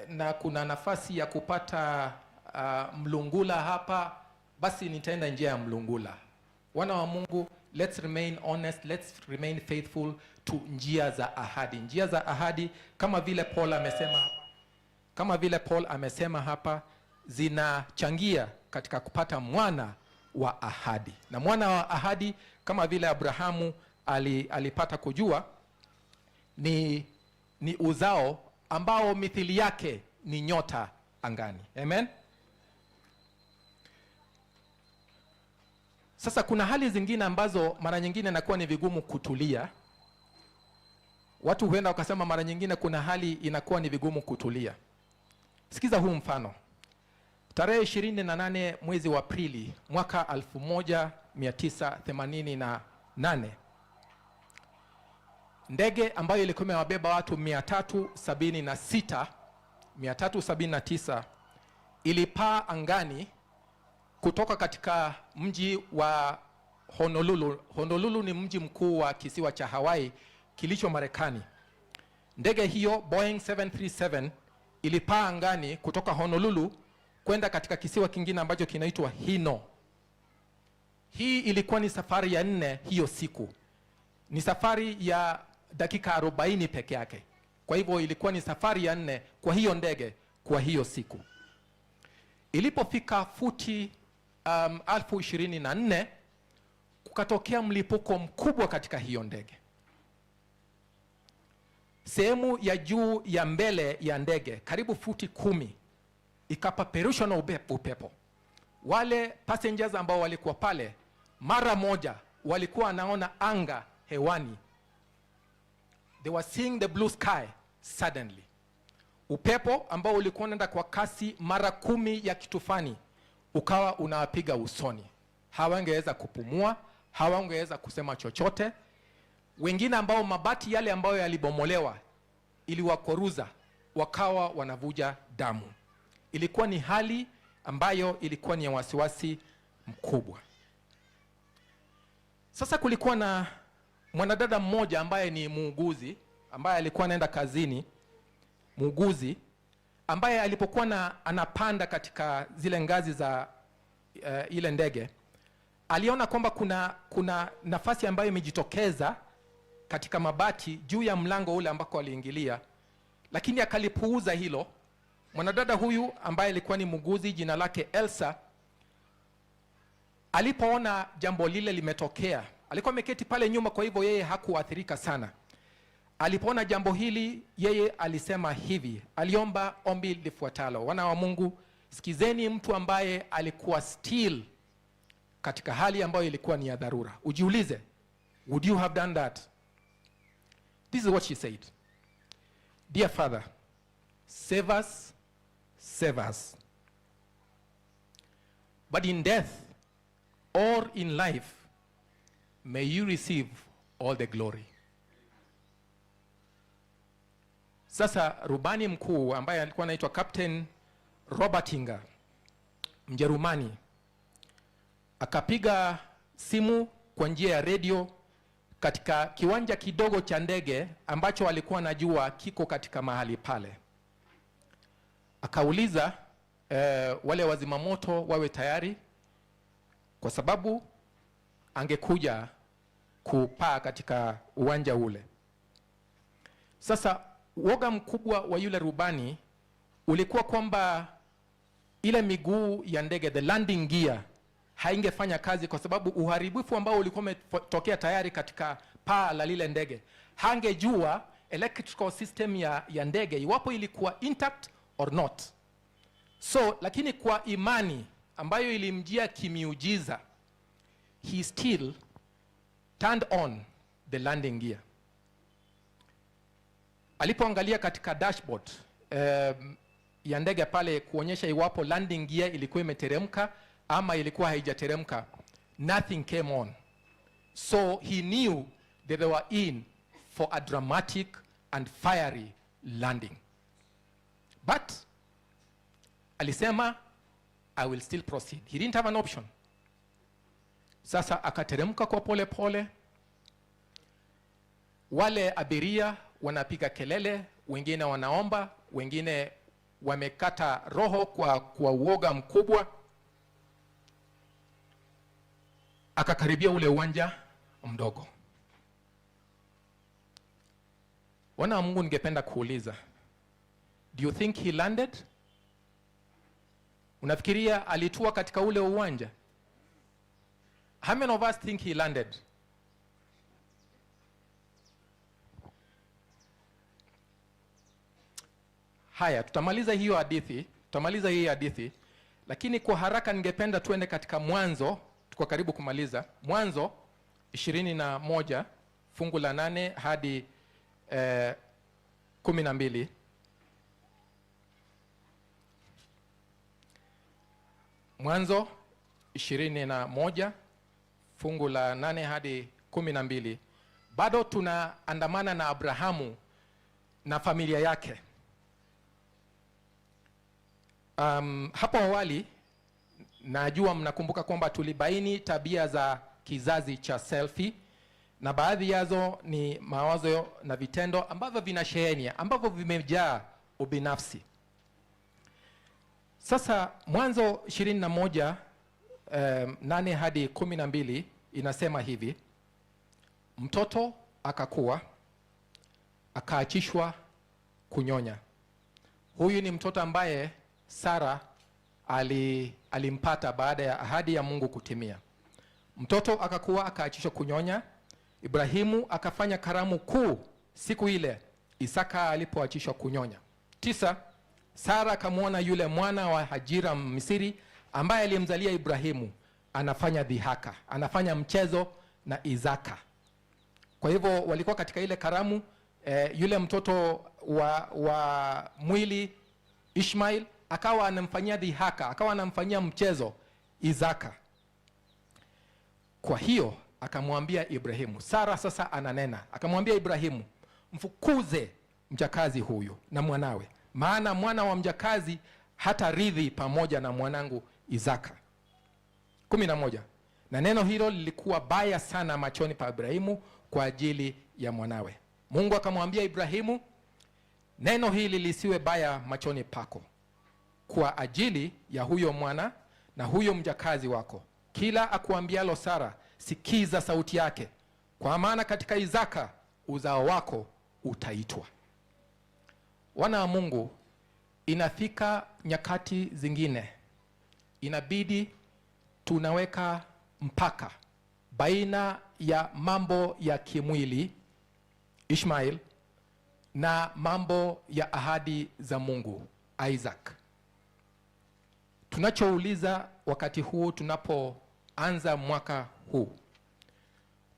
na kuna nafasi ya kupata mlungula hapa, basi nitaenda njia ya mlungula. Wana wa Mungu, let's remain honest, let's remain faithful to njia za ahadi. Njia za ahadi kama vile Paul amesema hapa zinachangia katika kupata mwana wa ahadi. Na mwana wa ahadi kama vile Abrahamu alipata kujua ni uzao ambao mithili yake ni nyota angani. Amen. Sasa kuna hali zingine ambazo mara nyingine inakuwa ni vigumu kutulia. Watu huenda wakasema mara nyingine kuna hali inakuwa ni vigumu kutulia. Sikiza huu mfano. Tarehe 28 mwezi wa Aprili mwaka 1988, ndege ambayo ilikuwa imewabeba watu 379 ilipaa angani kutoka katika mji wa Honolulu. Honolulu ni mji mkuu wa kisiwa cha Hawaii kilicho Marekani. Ndege hiyo Boeing 737 ilipaa angani kutoka Honolulu kwenda katika kisiwa kingine ambacho kinaitwa Hino. Hii ilikuwa ni safari ya 4 hiyo siku. Ni safari ya dakika 40 peke yake. Kwa hivyo ilikuwa ni safari ya 4 kwa hiyo ndege kwa hiyo siku. Ilipofika futi 1024 kukatokea mlipuko mkubwa katika hiyo ndege. Sehemu ya juu ya mbele ya ndege karibu futi 10 ikapeperushwa na upepo. Wale passengers ambao walikuwa pale mara moja walikuwa wanaona anga hewani. They were seeing the blue sky suddenly. Upepo ambao ulikuwa unaenda kwa kasi mara 10 ya kitufani ukawa unawapiga usoni. Hawangeweza kupumua, hawangeweza kusema chochote. Wengine ambao mabati yale ambayo yalibomolewa iliwakoruza, wakawa wanavuja damu. Ilikuwa ni hali ambayo ilikuwa ni ya wasiwasi mkubwa. Sasa kulikuwa na mwanadada mmoja ambaye ni muuguzi, ambaye alikuwa anaenda kazini, muuguzi ambaye alipokuwa anapanda katika zile ngazi za ile ndege, aliona kwamba kuna nafasi ambayo imejitokeza katika mabati juu ya mlango ule ambako aliingilia, lakini akalipuuza hilo. Mwanadada huyu ambaye alikuwa ni muuguzi, jina lake Elsa, alipoona jambo lile limetokea, alikuwa ameketi pale nyuma, kwa hivyo yeye hakuathirika sana. Alipoona jambo hili, yeye alisema hivi, aliomba ombi lifuatalo: wana wa Mungu, sikizeni mtu ambaye alikuwa still katika hali ambayo ilikuwa ni ya dharura. Ujiulize, would you have done that? This is what she said. Dear Father, save us, save us. But in death or in life, may you receive all the glory. Sasa rubani mkuu ambaye alikuwa anaitwa Captain Robertinger, Mjerumani, akapiga simu kwa njia ya radio katika kiwanja kidogo cha ndege ambacho alikuwa anajua kiko katika mahali pale. Akauliza wale wazimamoto wawe tayari, kwa sababu angekuja kupaa katika uwanja ule. Sasa woga mkubwa wa yule rubani ulikuwa kwamba ile miguu ya ndege, the landing gear, haingefanya kazi kwa sababu uharibifu ambao ulikuwa umetokea tayari katika paa la lile ndege. Hangejua electrical system ya ndege iwapo ilikuwa intact or not. So lakini kwa imani ambayo ilimjia kimiujiza, he still turned on the landing gear. Alipoangalia katika dashboard ya ndege pale kuonyesha iwapo landing gear ilikuwa imeteremka ama ilikuwa haijateremka, nothing came on. So he knew that they were in for a dramatic and fiery landing. But alisema, I will still proceed. He didn't have an option. Sasa akateremka kwa pole pole. Wale abiria wanapiga kelele, wengine wanaomba, wengine wamekata roho kwa uoga mkubwa. Akakaribia ule uwanja mdogo. Wana wa Mungu, ningependa kuuliza, do you think he landed? Unafikiria alitua katika ule uwanja? How many of us think he landed? Haya, tutamaliza hii hadithi, lakini kwa haraka ningependa tuende katika Mwanzo tuko karibu kumaliza. Mwanzo 21 fungu la 8 hadi 12. Mwanzo 21 fungu la 8 hadi 12. Bado tunaandamana na Abrahamu na familia yake. Hapo awali najua mnakumbuka kwamba tulibaini tabia za kizazi cha selfie, na baadhi yazo ni mawazo na vitendo ambavyo vinashehenia, ambavyo vimejaa ubinafsi. Sasa Mwanzo 21 8 hadi 12 inasema hivi: mtoto akakua, akaachishwa kunyonya. Huyu ni mtoto ambaye Sara alimpata baada ya ahadi ya Mungu kutimia. Mtoto akakua, akaachishwa kunyonya. Ibrahimu akafanya karamu kuu siku ile Isaka alipoachishwa kunyonya. 9, Sara akamwona yule mwana wa Hajira Misri ambaye alimzalia Ibrahimu anafanya dhihaka, anafanya mchezo na Isaka. Kwa hivyo walikuwa katika ile karamu, yule mtoto wa mwili Ishmael akawa anamfanyia dhihaka, akawa anamfanyia mchezo Isaka. Kwa hiyo akamwambia Ibrahimu, Sara sasa ananena, akamwambia Ibrahimu, mfukuze mjakazi huyu na mwanawe, maana mwana wa mjakazi hata ridhi pamoja na mwanangu Isaka. 11, na neno hilo lilikuwa baya sana machoni pa Ibrahimu kwa ajili ya mwanawe. Mungu akamwambia Ibrahimu, neno hili lisiwe baya machoni pako kwa ajili ya huyo mwana na huyo mjakazi wako. Kila akuambialo Sara, sikiza sauti yake, kwa maana katika Isaka uzao wako utaitwa. Wana wa Mungu, inafika nyakati zingine inabidi tunaweka mpaka baina ya mambo ya kimwili Ishmael na mambo ya ahadi za Mungu Isaac. Tunachouliza wakati huu tunapoanza mwaka huu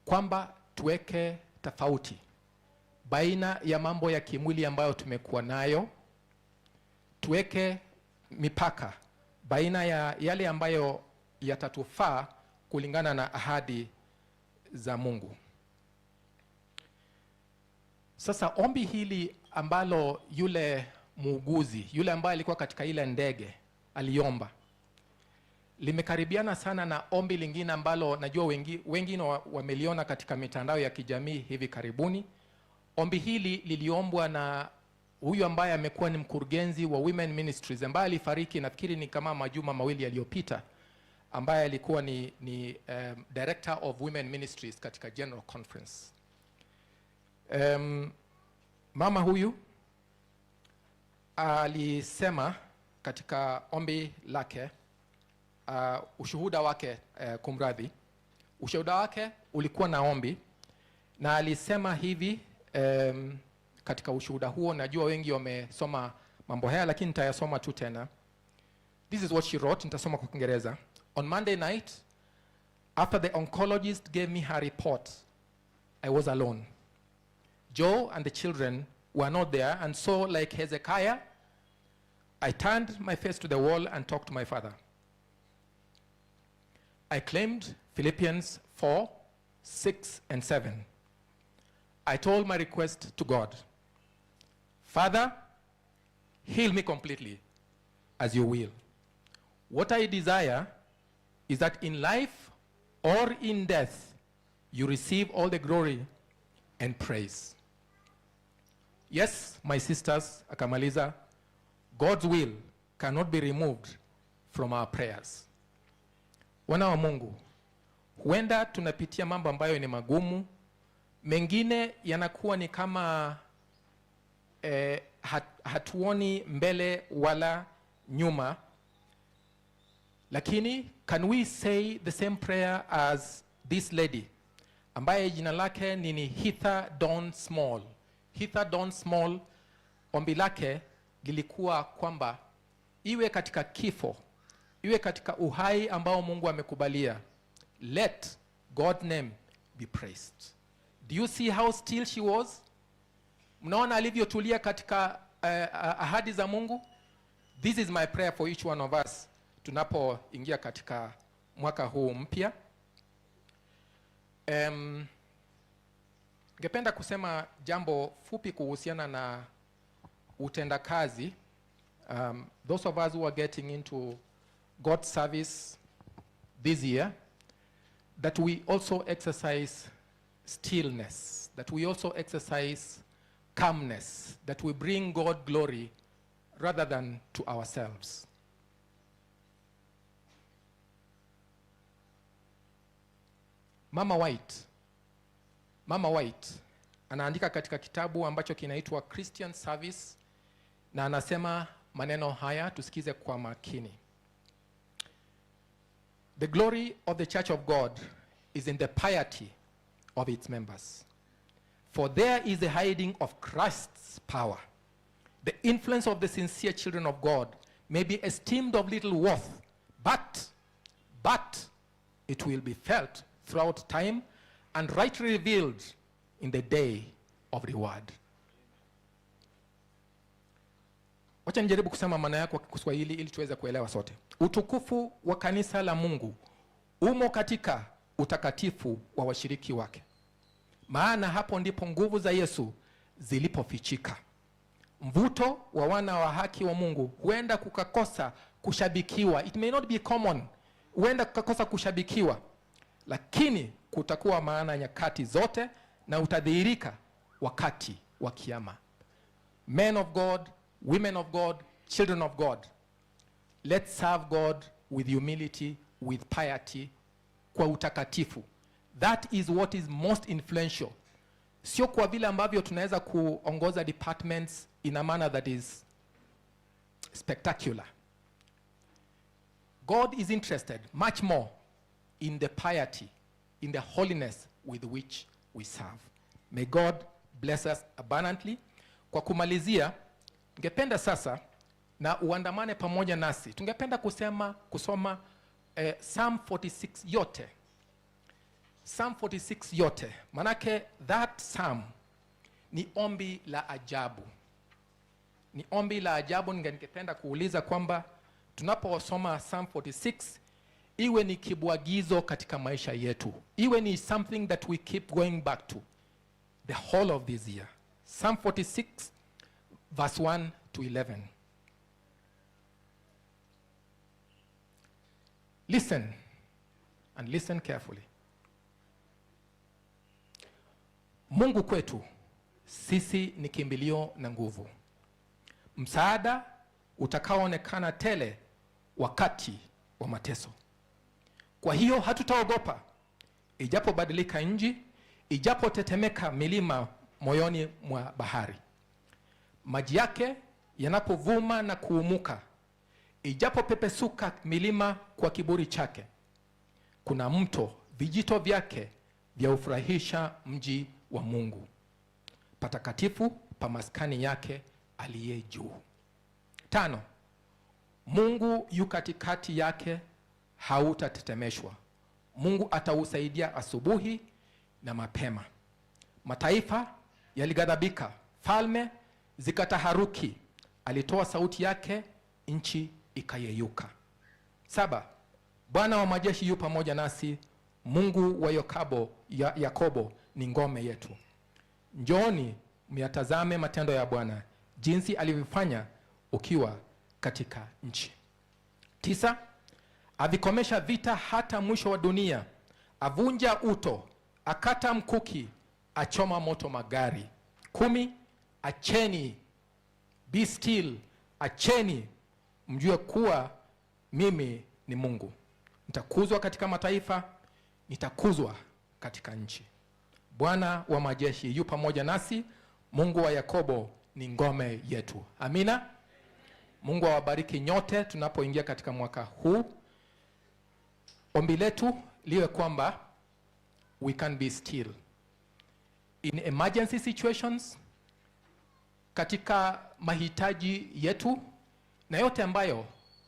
kwamba tuweke tofauti baina ya mambo ya kimwili ambayo tumekuwa nayo, tuweke mipaka baina ya yale ambayo yatatufaa kulingana na ahadi za Mungu. Sasa ombi hili ambalo yule muuguzi, yule ambaye alikuwa katika ile ndege aliomba, limekaribiana sana na ombi lingine ambalo najua wengine wameliona katika mitandao ya kijamii hivi karibuni. Ombi hili liliombwa na huyu ambaye amekuwa ni mkurugenzi wa Women Ministries, ambaye alifariki nafikiri ni kama majuma mawili yaliyopita, ambaye alikuwa ni Director of Women Ministries katika General Conference. Mama huyu alisema katika ombi lake, ushuhuda wake, ushuhuda wake ulikuwa na ombi, na alisema hivi katika ushuhuda huo. Najua wengi wamesoma mambo haya, lakini nitayasoma tu tena. This is what she wrote. Nitasoma kwa Kiingereza. On Monday night, after the oncologist gave me her report, I was alone. Joe and the children were not there, and so like Hezekiah, I turned my face to the wall and talked to my father. I claimed Philippians 4, 6, and 7. I told my request to God. Father, heal me completely as you will. What I desire is that in life or in death, you receive all the glory and praise. Yes, my sisters, akamaliza, God's will cannot be removed from our prayers. Wana wa Mungu, huenda tunapitia mambo ambayo ni magumu, mengine yanakuwa ni kama hatuoni mbele wala nyuma, lakini can we say the same prayer as this lady ambaye jina lake ni Heather Dawn Small. Heather Dawn Small, ombi lake lilikuwa kwamba iwe katika kifo, iwe katika uhai ambao Mungu amekubalia, let God's name be praised. Do you see how still she was? Mnaona alivyotulia katika ahadi za Mungu? This is my prayer for each one of us tunapoingia katika mwaka huu mpya. Ningependa kusema jambo fupi kuhusiana na utendakazi. Those of us who are getting into God's service this year, that we also exercise stillness, that we also exercise calmness, that we bring God glory rather than to ourselves. Mama White anaandika katika kitabu ambacho kinaitwa Christian Service, na anasema maneno haya, tusikize kwa makini. The glory of the Church of God is in the piety of its members. For there is a hiding of Christ's power. The influence of the sincere children of God may be esteemed of little worth, but it will be felt throughout time and rightly revealed in the day of reward. Wacha nijaribu kusema maana yake kwa Kiswahili ili tuweze kuelewa sote. Utukufu wa kanisa la Mungu umo katika utakatifu wa washiriki wake. Maana hapo ndipo nguvu za Yesu zilipofichika. Mvuto wa wana wa haki wa Mungu huenda kukakosa kushabikiwa. It may not be common. Huenda kukakosa kushabikiwa. Lakini kutakuwa maana nyakati zote na utadhihirika wakati wa kiyama. Men of God, women of God, children of God, let's serve God with humility, with piety, kwa utakatifu. That is what is most influential. Sio kwa vile ambavyo tunaweza kuongoza departments in a manner that is spectacular. God is interested much more in the piety, in the holiness with which we serve. May God bless us abundantly. Kwa kumalizia, ningependa sasa na uandamane pamoja nasi. Tungependa kusoma Psalm 46 yote. Psalm 46 yote. Manake that psalm ni ombi la ajabu. Ni ombi la ajabu. Ningependa kuuliza kwamba tunaposoma Psalm 46 iwe ni kibwagizo katika maisha yetu. Iwe ni something that we keep going back to the whole of this year. Psalm 46 verse 1 to 11. Listen and listen carefully. Mungu kwetu sisi ni kimbilio na nguvu, msaada utakaoonekana tele wakati wa mateso. Kwa hiyo hatutaogopa, ijapobadilika nchi, ijapotetemeka milima moyoni mwa bahari. Maji yake yanapovuma na kuumuka, ijapopepesuka milima kwa kiburi chake. Kuna mto, vijito vyake vya ufurahisha mji wa Mungu, patakatifu pa maskani yake aliye juu. 5. Mungu yu katikati yake, hautatetemeshwa. Mungu atausaidia asubuhi na mapema. Mataifa yalighadhabika, falme zikataharuki. Alitoa sauti yake, nchi ikayeyuka. 7. Bwana wa majeshi yu pamoja nasi, Mungu wa Yakobo ni ngome yetu. Njooni myatazame matendo ya Bwana, jinsi alivyofanya ukiwa katika nchi. 9. Avikomesha vita hata mwisho wa dunia, avunja uto, akata mkuki, achoma moto magari. 10. Acheni, be still, acheni mjue kuwa mimi ni Mungu. Nitakuzwa katika mataifa, nitakuzwa katika nchi. Bwana wa majeshi yu pamoja nasi, Mungu wa Yakobo ni ngome yetu. Amina. Mungu awabariki nyote tunapoingia katika mwaka huu. Ombi letu liwe kwamba we can be still in emergency situations, katika mahitaji yetu na yote ambayo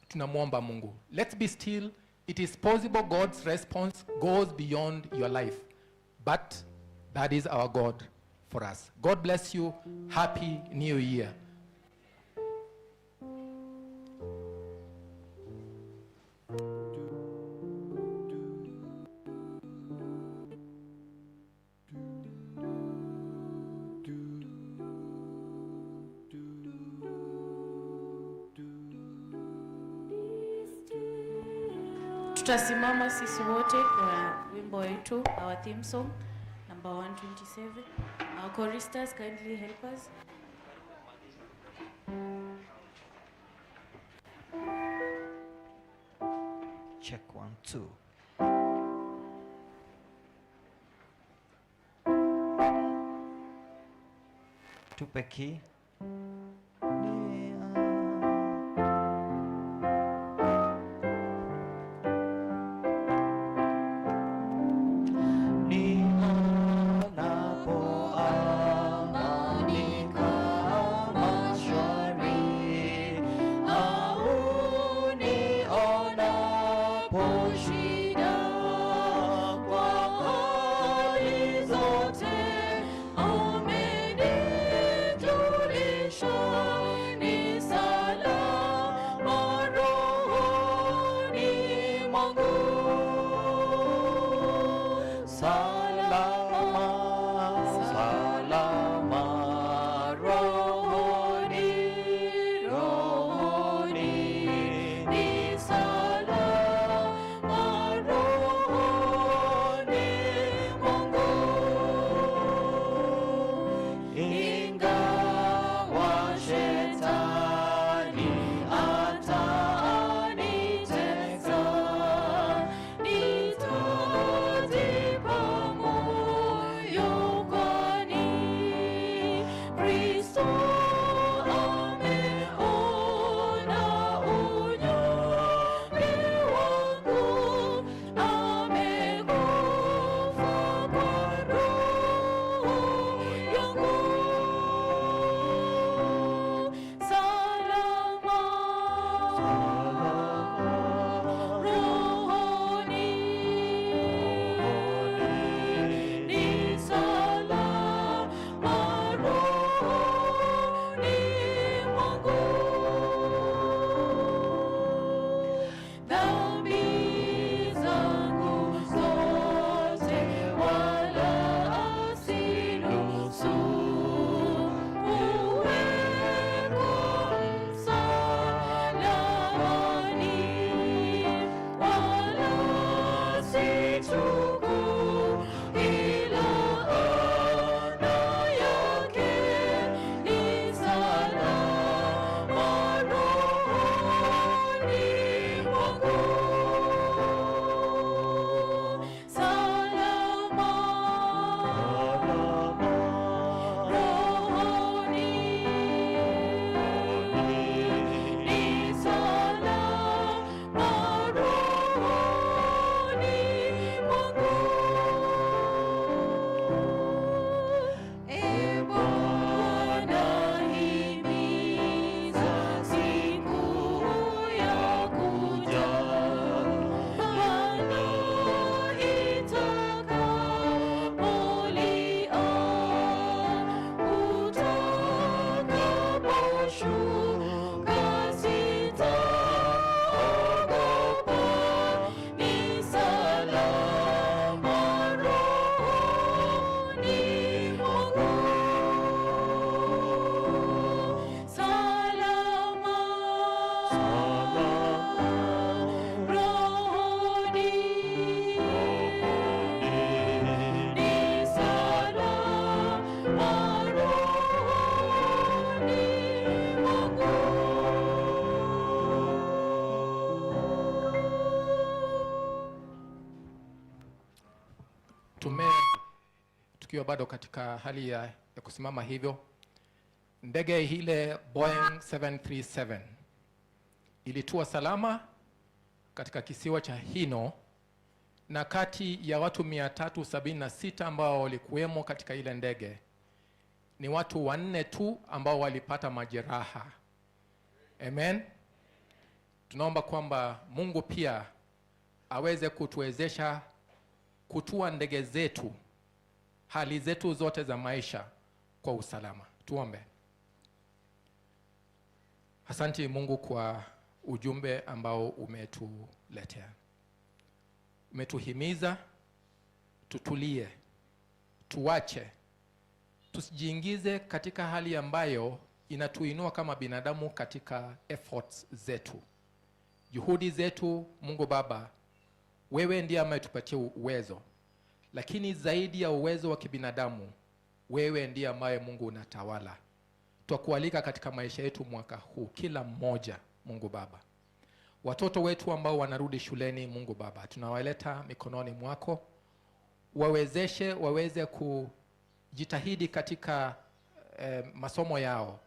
tunamuomba Mungu. Let's be still It is possible God's response goes beyond your life, but that is our God for us. God bless you. Happy New Year. Tutasimama sisi wote kwa wimbo wetu, our theme song number 127. Our choristers kindly help us. Check 1 2. Tupe key. tukiwa bado katika hali ya kusimama hivyo, ndege ile Boeing 737 ilitua salama katika kisiwa cha Hino, na kati ya watu 376 ambao walikuwemo katika ile ndege ni watu 4 tu ambao walipata majeraha. Amen. Tunaomba kwamba Mungu pia aweze kutuwezesha kutua ndege zetu, hali zetu zote za maisha kwa usalama. Tuombe. Asante Mungu kwa ujumbe ambao umetuletea. Umetuhimiza tutulie, tuache, tusijiingize katika hali ambayo inatuinua kama binadamu katika efforts zetu, juhudi zetu. Mungu Baba, wewe ndiye ametupatia uwezo, lakini zaidi ya uwezo wa kibinadamu, wewe ndiye ambaye Mungu unatawala. Twakualika katika maisha yetu mwaka huu, kila mmoja Mungu Baba. Watoto wetu ambao wanarudi shuleni, Mungu Baba, tunawaleta mikononi mwako. Wawezeshe waweze kujitahidi katika masomo yao.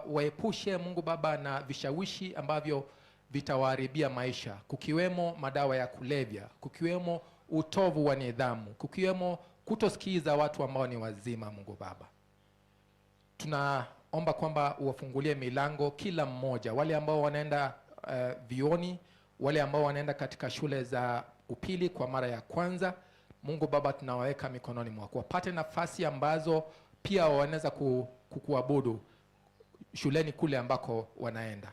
Waepushe Mungu Baba na vishawishi ambavyo vitawaharibia maisha, kukiwemo madawa ya kulevya, kukiwemo utovu wa nidhamu, kukiwemo kutosikiza watu ambao ni wazima. Mungu Baba, tunaomba kwamba uwafungulie milango kila mmoja, wale ambao wanaenda vioni, wale ambao wanaenda katika shule za upili kwa mara ya kwanza. Mungu Baba, tunawaweka mikononi mwako, wapate nafasi ambazo pia wanaweza kukuabudu shuleni kule ambako wanaenda.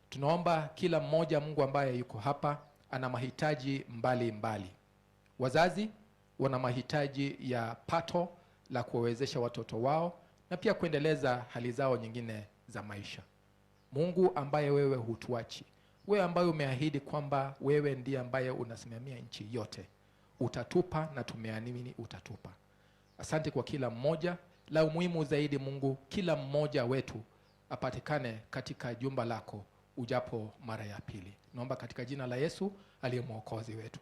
Tunaomba kila mmoja Mungu ambaye yuko hapa ana mahitaji mbali. Wazazi wana mahitaji ya pato la kuwawezesha watoto wao na pia kuendeleza hali zao nyingine za maisha. Mungu ambaye wewe hutuachi, wewe ambaye umeahidi kwamba wewe ndiye ambaye unasimamia nchi yote, utatupa na tumeamini utatupa. Asante kwa kila mmoja. La umuhimu zaidi Mungu, kila mmoja wetu apatikane katika jumba lako ujapo mara ya pili. Naomba katika jina la Yesu aliye Mwokozi wetu.